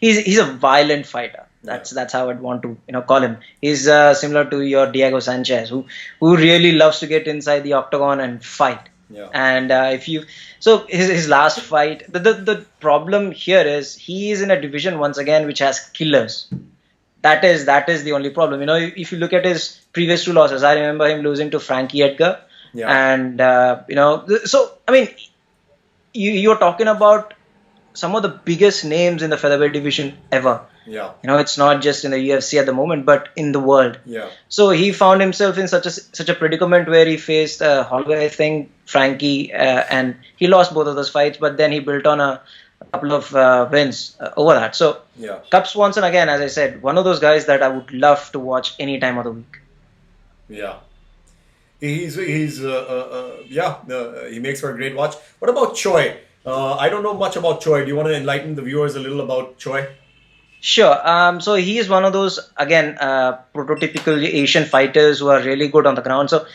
He's a violent fighter. That's how I'd want to call him. He's similar to your Diego Sanchez, who really loves to get inside the octagon and fight. Yeah. And his last fight, the problem here is he is in a division once again which has killers. That is the only problem. If you look at his previous 2 losses, I remember him losing to Frankie Edgar. Yeah. And, so, I mean, you're talking about some of the biggest names in the featherweight division ever. Yeah. It's not just in the UFC at the moment, but in the world. Yeah. So he found himself in such a predicament where he faced Holloway, I think, Frankie, and he lost both of those fights. But then he built on a couple of wins over that. So Yeah. Cub Swanson, again, as I said, one of those guys that I would love to watch any time of the week. Yeah. He makes for a great watch. What about Choi? I don't know much about Choi. Do you want to enlighten the viewers a little about Choi? Sure. So he is one of those, again, prototypical Asian fighters who are really good on the ground. So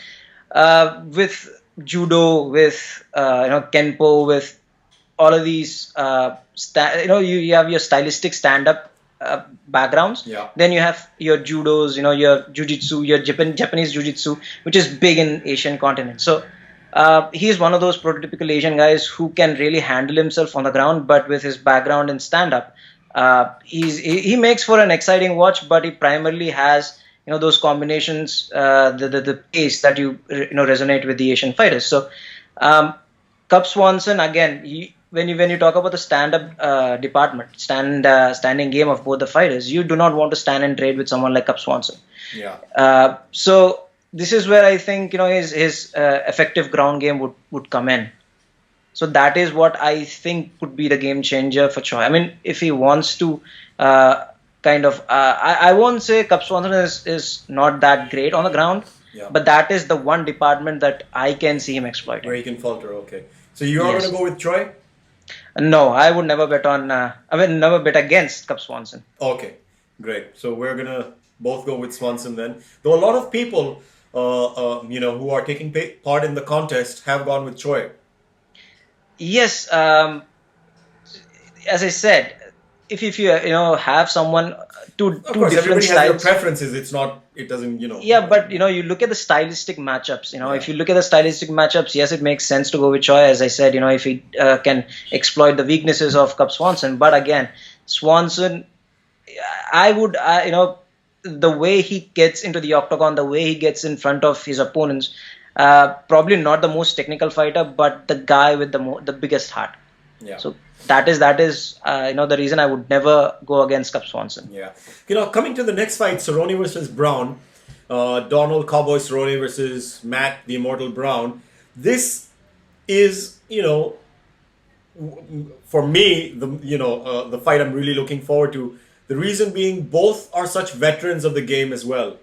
with judo, with kenpo, with all of these, you have your stylistic stand-up backgrounds. Yeah. Then you have your judos, your jujitsu, your Japanese jujitsu, which is big in Asian continent. So he is one of those prototypical Asian guys who can really handle himself on the ground, but with his background in stand-up, he makes for an exciting watch. But he primarily has those combinations, the pace that you resonate with the Asian fighters. So Cub Swanson, again, when you talk about the stand-up department, standing game of both the fighters, you do not want to stand and trade with someone like Cub Swanson. Yeah. So this is where I think his effective ground game would come in. So that is what I think would be the game changer for Choi. I mean, if he wants to I won't say Cub Swanson is not that great on the ground, but that is the one department that I can see him exploiting. Where he can falter, okay. So you're going to go with Choi? No, I would never bet on. Never bet against Cub Swanson. Okay, great. So we're gonna both go with Swanson then. Though a lot of people, who are taking part in the contest have gone with Choi. Yes, as I said, if you have someone two Of course, different everybody has styles. their preferences. It's not. It doesn't. Yeah, but you look at the stylistic matchups. If you look at the stylistic matchups, yes, it makes sense to go with Choi. As I said, if he can exploit the weaknesses of Cub Swanson. But again, Swanson, I would, the way he gets into the octagon, the way he gets in front of his opponents, probably not the most technical fighter, but the guy with the biggest heart. Yeah. So that is the reason I would never go against Cub Swanson. Yeah. Coming to the next fight, Cerrone versus Brown, Donald Cowboy Cerrone versus Matt the Immortal Brown. This is for me the fight I'm really looking forward to. The reason being, both are such veterans of the game as well,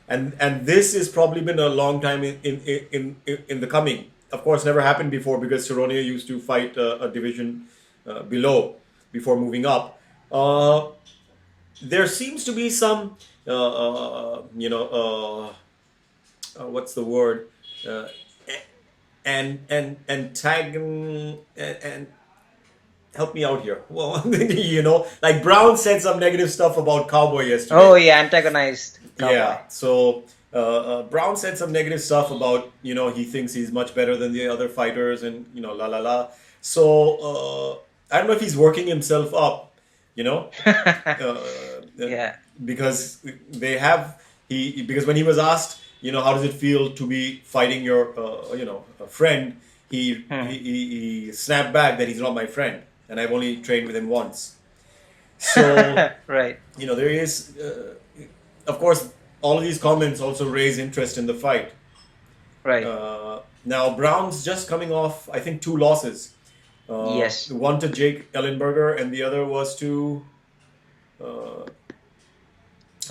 and this has probably been a long time in the coming. Of course, never happened before because Cerrone used to fight a division below before moving up. There seems to be some, what's the word? And help me out here. Well, like Brown said some negative stuff about Cowboy yesterday. Oh, yeah, antagonized Cowboy. Yeah, so Brown said some negative stuff about, he thinks he's much better than the other fighters and, la la la. So, I don't know if he's working himself up, Yeah. because because when he was asked, how does it feel to be fighting your, a friend, he snapped back that he's not my friend and I've only trained with him once. So, Right. there is, of course, all of these comments also raise interest in the fight. Right. Now, Brown's just coming off, I think, 2 losses. Yes. One to Jake Ellenberger and the other was to... come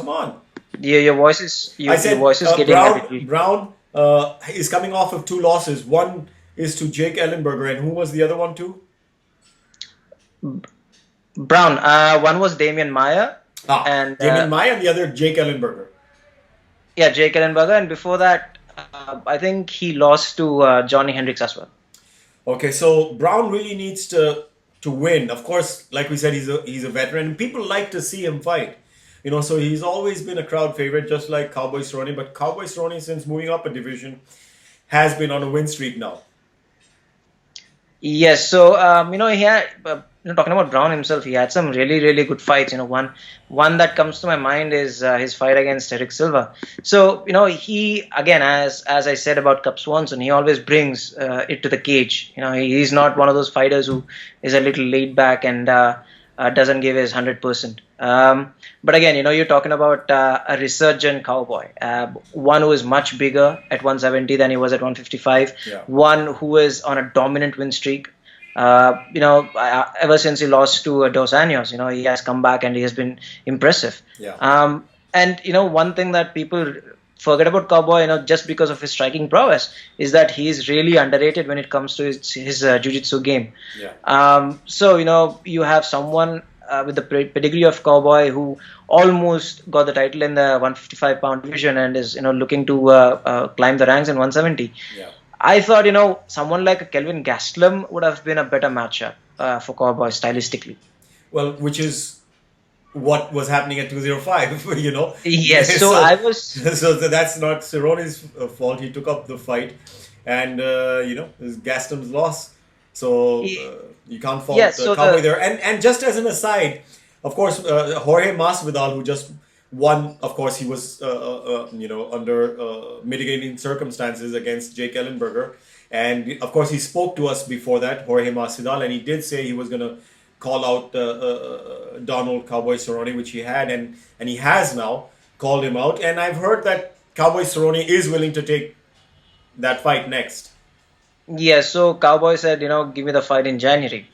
on. Your voice is I said, your voice is getting heavy. Brown is coming off of 2 losses. One is to Jake Ellenberger, and who was the other one to? Brown. One was Damian Maia. And Damian Maia, and the other Jake Ellenberger. Yeah, Jake Ellenberger, and before that, I think he lost to Johnny Hendricks as well. Okay, so Brown really needs to win. Of course, like we said, he's a veteran. People like to see him fight. So he's always been a crowd favorite, just like Cowboy Cerrone. But Cowboy Cerrone, since moving up a division, has been on a win streak now. Yes, so he had talking about Brown himself, he had some really, really good fights. One that comes to my mind is his fight against Eric Silva. So he, again, as I said about Cub Swanson, he always brings it to the cage. He's not one of those fighters who is a little laid back and doesn't give his 100%. But again, you're talking about a resurgent Cowboy, one who is much bigger at 170 than he was at 155, one who is on a dominant win streak. Ever since he lost to Dos Anjos, he has come back and he has been impressive. And one thing that people forget about Cowboy, just because of his striking prowess, is that he is really underrated when it comes to his jiu-jitsu game. So you have someone with the pedigree of Cowboy who almost got the title in the 155-pound division and is looking to climb the ranks in 170. I thought someone like a Kelvin Gastelum would have been a better matchup for Cowboy stylistically. Well, which is what was happening at 205, Yes, so I was... So that's not Cerrone's fault. He took up the fight and, it's Gastelum's loss. So you can't fault Cowboy there. And just as an aside, of course, Jorge Masvidal, who just won, of course, he was, under mitigating circumstances against Jake Ellenberger. And, of course, he spoke to us before that, Jorge Masvidal, and he did say he was going to call out Donald Cowboy Cerrone, which he had, and he has now called him out. And I've heard that Cowboy Cerrone is willing to take that fight next. Yeah, so Cowboy said, give me the fight in January.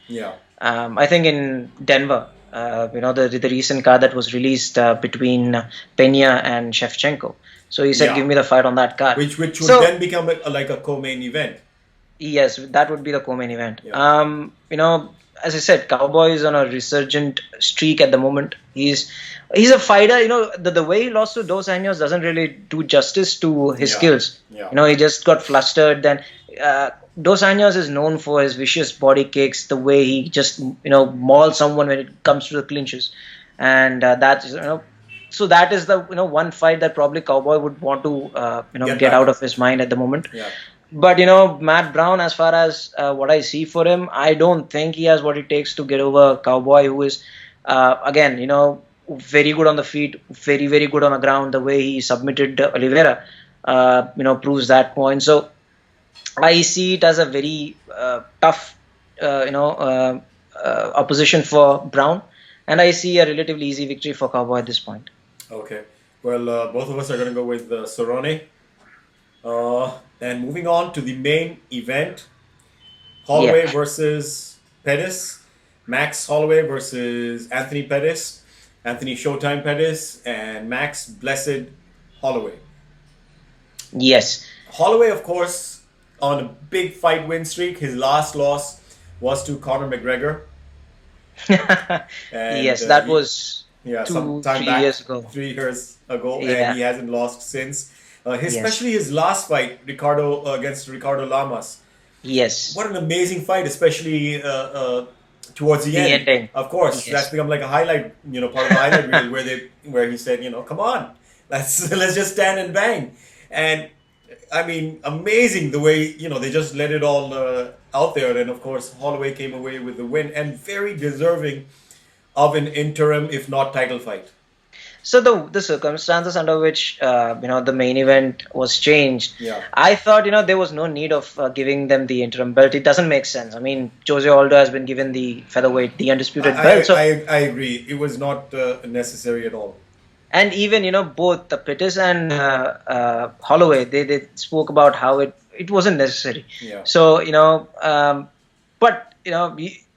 I think in Denver, the recent card that was released between Pena and Shevchenko. So he said, give me the fight on that card. Which would then become like a co-main event. Yes, that would be the co-main event. As I said, Cowboy is on a resurgent streak at the moment. He's a fighter. The way he lost to Dos Anjos doesn't really do justice to his skills. He just got flustered. Then Dos Anjos is known for his vicious body kicks, the way he just mauls someone when it comes to the clinches, and so that is the one fight that probably Cowboy would want to get out of his mind at the moment. But Matt Brown, as far as what I see for him, I don't think he has what it takes to get over Cowboy, who is again very good on the feet, very, very good on the ground. The way he submitted Oliveira proves that point. So I see it as a very tough opposition for Brown, and I see a relatively easy victory for Cowboy at this point. Okay, well, both of us are going to go with Cerrone. And moving on to the main event, Holloway versus Pettis, Max Holloway versus Anthony Pettis, Anthony Showtime Pettis, and Max Blessed Holloway. Yes. Holloway, of course, on a big fight win streak. His last loss was to Conor McGregor. Yes, that was 3 years ago. 3 years ago, and he hasn't lost since. Especially his last fight, against Ricardo Lamas. Yes. What an amazing fight, especially towards the end. Ending. Of course, that's become like a highlight, part of the highlight reel where he said, come on, let's just stand and bang. And I mean, amazing the way they just let it all out there. And of course, Holloway came away with the win and very deserving of an interim, if not title fight. So the circumstances under which the main event was changed, I thought there was no need of giving them the interim belt. It doesn't make sense. I mean, Jose Aldo has been given the featherweight, the undisputed belt. So I agree. It was not necessary at all. And even both the Pettis and Holloway, they spoke about how it wasn't necessary. So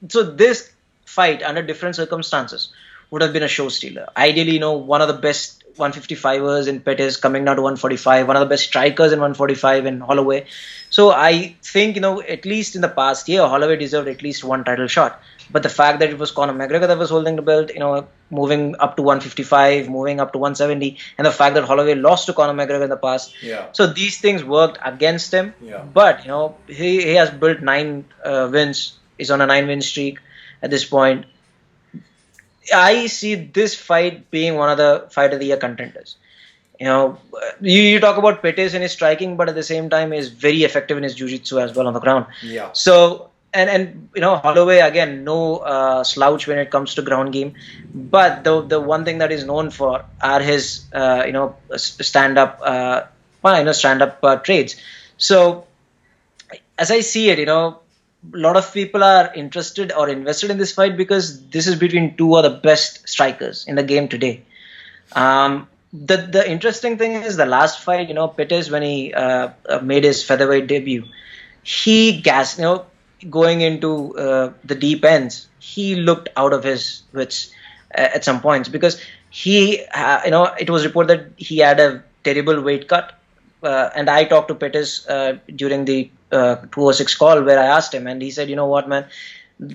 so this fight under different circumstances would have been a show stealer. Ideally, one of the best 155ers in Pettis coming down to 145, one of the best strikers in 145 in Holloway. So I think, at least in the past year, Holloway deserved at least one title shot. But the fact that it was Conor McGregor that was holding the belt, moving up to 155, moving up to 170, and the fact that Holloway lost to Conor McGregor in the past. So these things worked against him. But, he has built 9 wins. He's on a 9-win streak at this point. I see this fight being one of the fight of the year contenders. You talk about Pettis and his striking, but at the same time is very effective in his jiu-jitsu as well on the ground. So and Holloway, again, no slouch when it comes to ground game, but the one thing that he's known for are his stand-up trades. So as I see it, a lot of people are interested or invested in this fight because this is between two of the best strikers in the game today. The interesting thing is the last fight, Pettis, when he made his featherweight debut, he going into the deep ends, he looked out of his wits at some points because it was reported that he had a terrible weight cut. And I talked to Pettis during the 206 call where I asked him, and he said, you know what, man,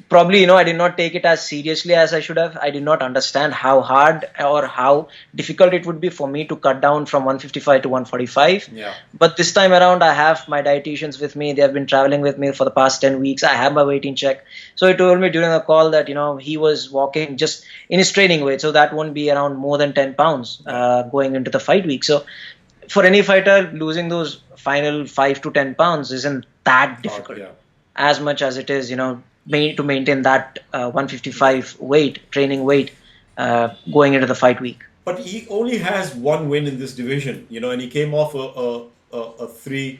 probably, I did not take it as seriously as I should have. I did not understand how hard or how difficult it would be for me to cut down from 155 to 145. Yeah. But this time around, I have my dietitians with me. They have been traveling with me for the past 10 weeks. I have my weight in check. So he told me during the call that, he was walking just in his training weight. So that won't be around more than 10 pounds going into the fight week. So for any fighter, losing those final 5 to 10 pounds isn't that difficult. As much as it is, to maintain that 155 training weight going into the fight week. But he only has one win in this division, and he came off a 3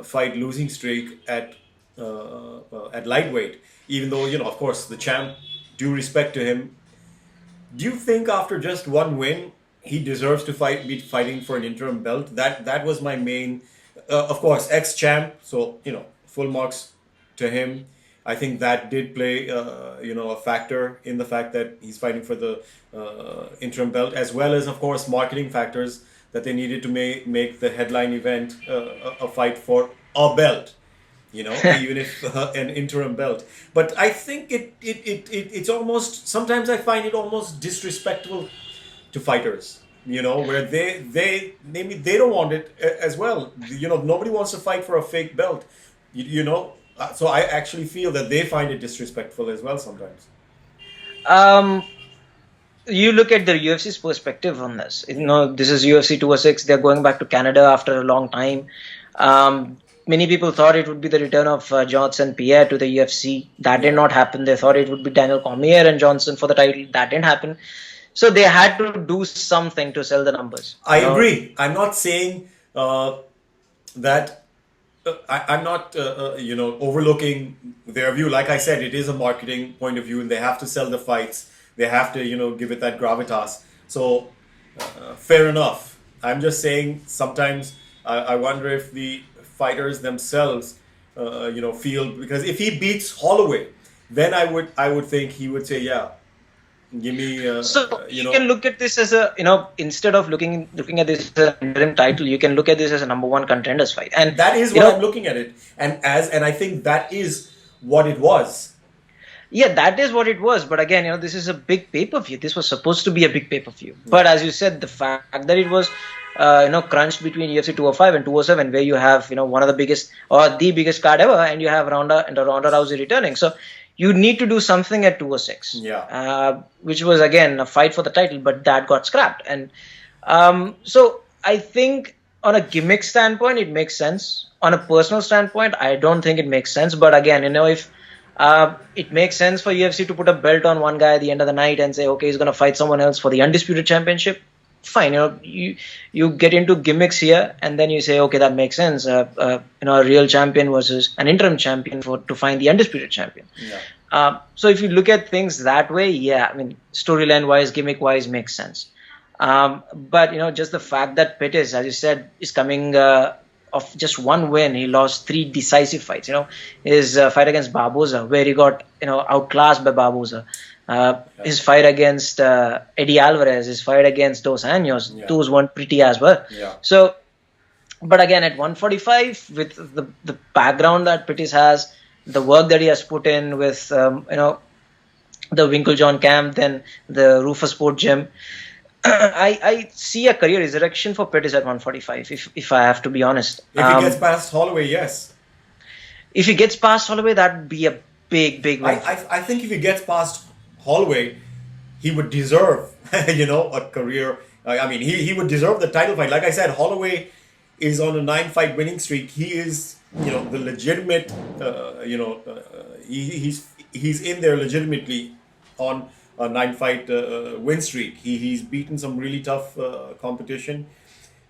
fight losing streak at lightweight. Even though, of course, the champ, due respect to him. Do you think after just one win, he deserves to be fighting for an interim belt? That was my main, of course, ex-champ. So, full marks to him. I think that did play, a factor in the fact that he's fighting for the interim belt, as well as, of course, marketing factors that they needed to make the headline event a fight for a belt, even if an interim belt. But I think it's almost, sometimes I find it almost disrespectful to fighters, where they maybe they don't want it as well. Nobody wants to fight for a fake belt, So I actually feel that they find it disrespectful as well sometimes. You look at the UFC's perspective on this. This is UFC 206. They're going back to Canada after a long time. Many people thought it would be the return of Johnson Pierre to the UFC. That did not happen. They thought it would be Daniel Cormier and Johnson for the title. That didn't happen. So they had to do something to sell the numbers. I agree. I'm not saying that. I'm not, overlooking their view. Like I said, it is a marketing point of view, and they have to sell the fights. They have to, give it that gravitas. So, fair enough. I'm just saying sometimes I wonder if the fighters themselves, feel, because if he beats Holloway, then I would think he would say, yeah, give me. You can look at this as instead of looking at this as an interim title, you can look at this as a number one contenders fight, and that is what I'm looking at it, and I think that is what it was. Yeah, that is what it was. But again, this is a big pay-per-view. This was supposed to be a big pay-per-view. But as you said, the fact that it was, crunched between UFC 205 and 207, where you have, one of the biggest or the biggest card ever, and you have Ronda Rousey returning. So you need to do something at 206. Yeah. Which was, again, a fight for the title, but that got scrapped. And so I think on a gimmick standpoint, it makes sense. On a personal standpoint, I don't think it makes sense. But again, if it makes sense for UFC to put a belt on one guy at the end of the night and say, okay, he's going to fight someone else for the undisputed championship, fine. You get into gimmicks here, and then you say, okay, that makes sense. A real champion versus an interim champion to find the undisputed champion. Yeah. So if you look at things that way, yeah, storyline wise, gimmick wise, makes sense. But just the fact that Pettis, as you said, is coming of just one win. He lost 3 decisive fights. His fight against Barboza, where he got outclassed by Barboza. His fight against Eddie Alvarez, his fight against Dos Anjos, those weren't pretty as well. Yeah. So, but again, at 145, with the background that Pettis has, the work that he has put in with the Winklejohn camp, then the Rufus Sport Gym, I see a career resurrection for Pettis at 145, if I have to be honest. If he gets past Holloway, yes. If he gets past Holloway, that would be a big win. I think if he gets past Holloway, he would deserve, a career. He would deserve the title fight. Like I said, Holloway is on a 9-fight winning streak. He is, the legitimate, he's in there legitimately on a 9-fight win streak. He's beaten some really tough competition.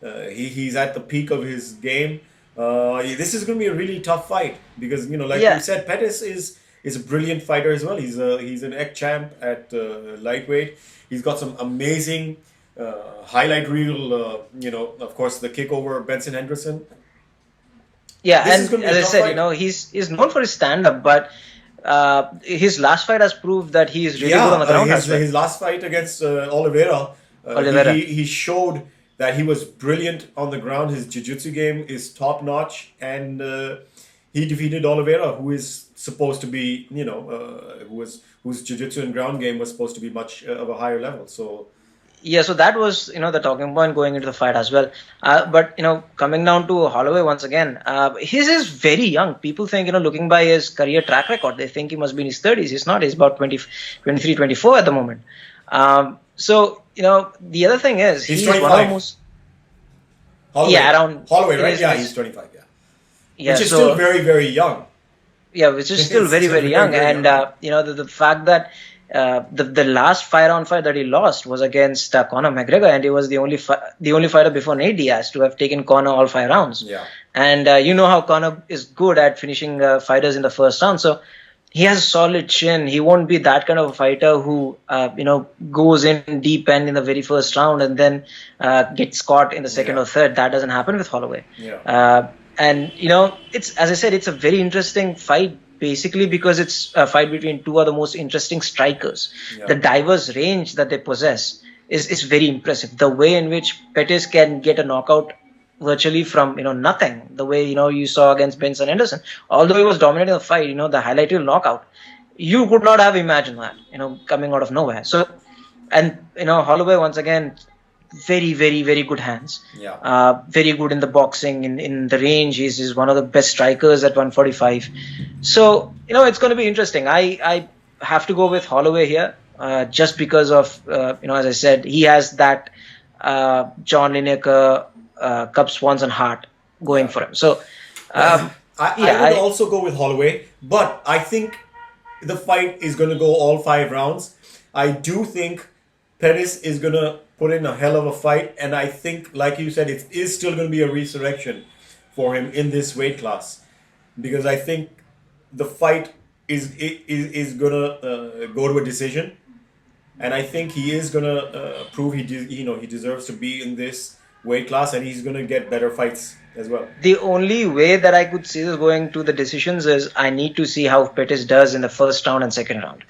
He's at the peak of his game. This is going to be a really tough fight because like Yeah. you said, Pettis is a brilliant fighter as well. He's an ex-champ at lightweight. He's got some amazing highlight reel. Of course, the kick over Benson Henderson. Yeah, This is and going to be as a I tough said, fight. he's known for his stand-up, but his last fight has proved that he is really good on the ground as well. his last fight against Oliveira, Oliveira. he showed that he was brilliant on the ground. His jiu-jitsu game is top notch, and he defeated Oliveira, who is supposed to be, whose jiu-jitsu and ground game was supposed to be much of a higher level. So Yeah, so that was, the talking point going into the fight as well. But, coming down to Holloway once again, his is very young. People think, looking by his career track record, they think he must be in his 30s. He's not. He's about 20, 23, 24 at the moment. So, the other thing is, He's one of 25. the most... Holloway, Yeah, around... Holloway, it right? is- Yeah, he's 25. Yeah, Yeah, which is so, still very, very young. Yeah, which is still It's very, still very very, young. very And, young. the fact that the last fight that he lost was against Conor McGregor, and he was the only fighter before Nate Diaz to have taken Conor all 5 rounds. Yeah. And you know how Conor is good at finishing fighters in the first round. So he has a solid chin. He won't be that kind of a fighter who, goes in deep end in the very first round and then gets caught in the second Yeah. or third. That doesn't happen with Holloway. Yeah. And, it's, as I said, it's a very interesting fight, basically because it's a fight between two of the most interesting strikers. Yeah. The diverse range that they possess is very impressive. The way in which Pettis can get a knockout virtually from nothing, the way you saw against Benson Henderson, although he was dominating the fight, the highlight reel knockout, you could not have imagined that coming out of nowhere. So, and Holloway once again, very, very, very good hands. Yeah. Very good in the boxing, in the range. He's one of the best strikers at 145. So it's going to be interesting. I have to go with Holloway here, just because of as I said, he has that John Lineker, Cub Swanson heart going for him. So I yeah, would also go with Holloway, but I think the fight is going to go all 5 rounds. I do think Pettis is going to put in a hell of a fight, and I think, like you said, it is still going to be a resurrection for him in this weight class, because I think the fight is going to go to a decision, and I think he is going to prove he deserves to be in this weight class, and he's going to get better fights as well. the only way that I could see this going to the decisions is I need to see how Pettis does in the first round and second round.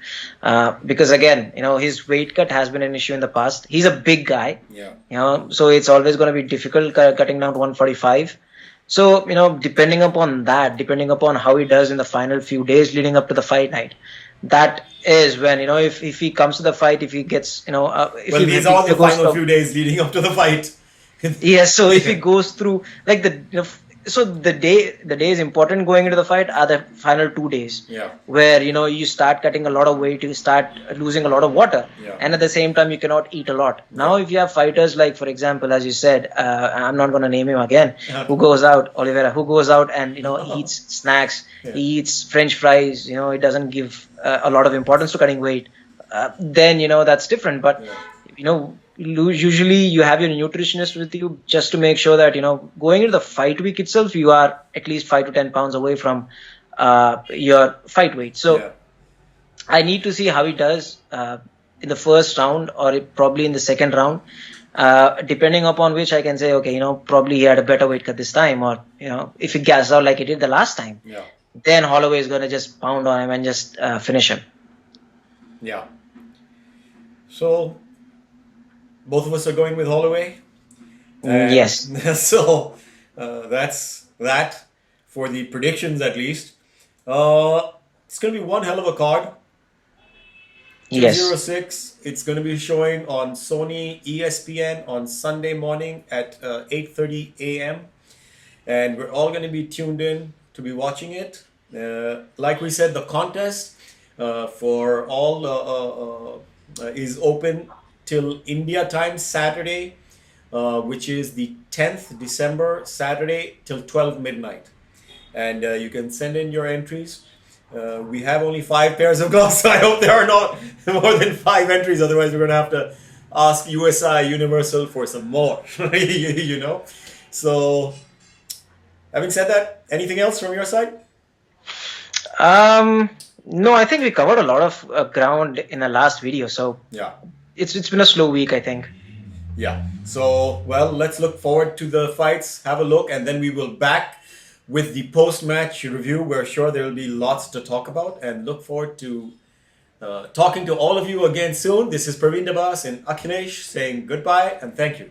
Because again, his weight cut has been an issue in the past. He's a big guy. Yeah. So it's always going to be difficult cutting down to 145. So, depending upon how he does in the final few days leading up to the fight night, that is when, if he comes to the fight, if he gets, Well, these are the goes final from- few days leading up to the fight. Yes, so if he goes through like so the day is important going into the fight are the final 2 days. Yeah. Where you start cutting a lot of weight, you start losing a lot of water, Yeah. and at the same time you cannot eat a lot. Now, if you have fighters like, for example, as you said, I'm not going to name him again, who goes out, Oliveira, who goes out and eats snacks, he eats French fries, he doesn't give a lot of importance to cutting weight. Then that's different. But usually you have your nutritionist with you just to make sure that going into the fight week itself you are at least 5 to 10 pounds away from your fight weight. So Yeah. I need to see how he does in the first round or probably in the second round, depending upon which I can say, okay, probably he had a better weight cut this time, or if he gas out like he did the last time, Yeah. then Holloway is going to just pound on him and just finish him. Yeah. So both of us are going with Holloway. And Yes. So that's that for the predictions, at least. It's going to be one hell of a card. Yes. 206. It's going to be showing on Sony ESPN on Sunday morning at 8:30 a.m. And we're all going to be tuned in to be watching it. Like we said, the contest for all is open till India time Saturday, which is the 10th December, Saturday till 12 midnight. And you can send in your entries. We have only 5 pairs of gloves, so I hope there are not more than 5 entries. Otherwise, we're going to have to ask USI Universal for some more, So Having said that, anything else from your side? No, I think we covered a lot of ground in the last video, so Yeah. it's been a slow week, I think. Yeah. So, well, let's look forward to the fights, have a look, and then we will back with the post-match review. We're sure there will be lots to talk about, and look forward to talking to all of you again soon. This is Parvin Dabas and Akhilesh saying goodbye and thank you.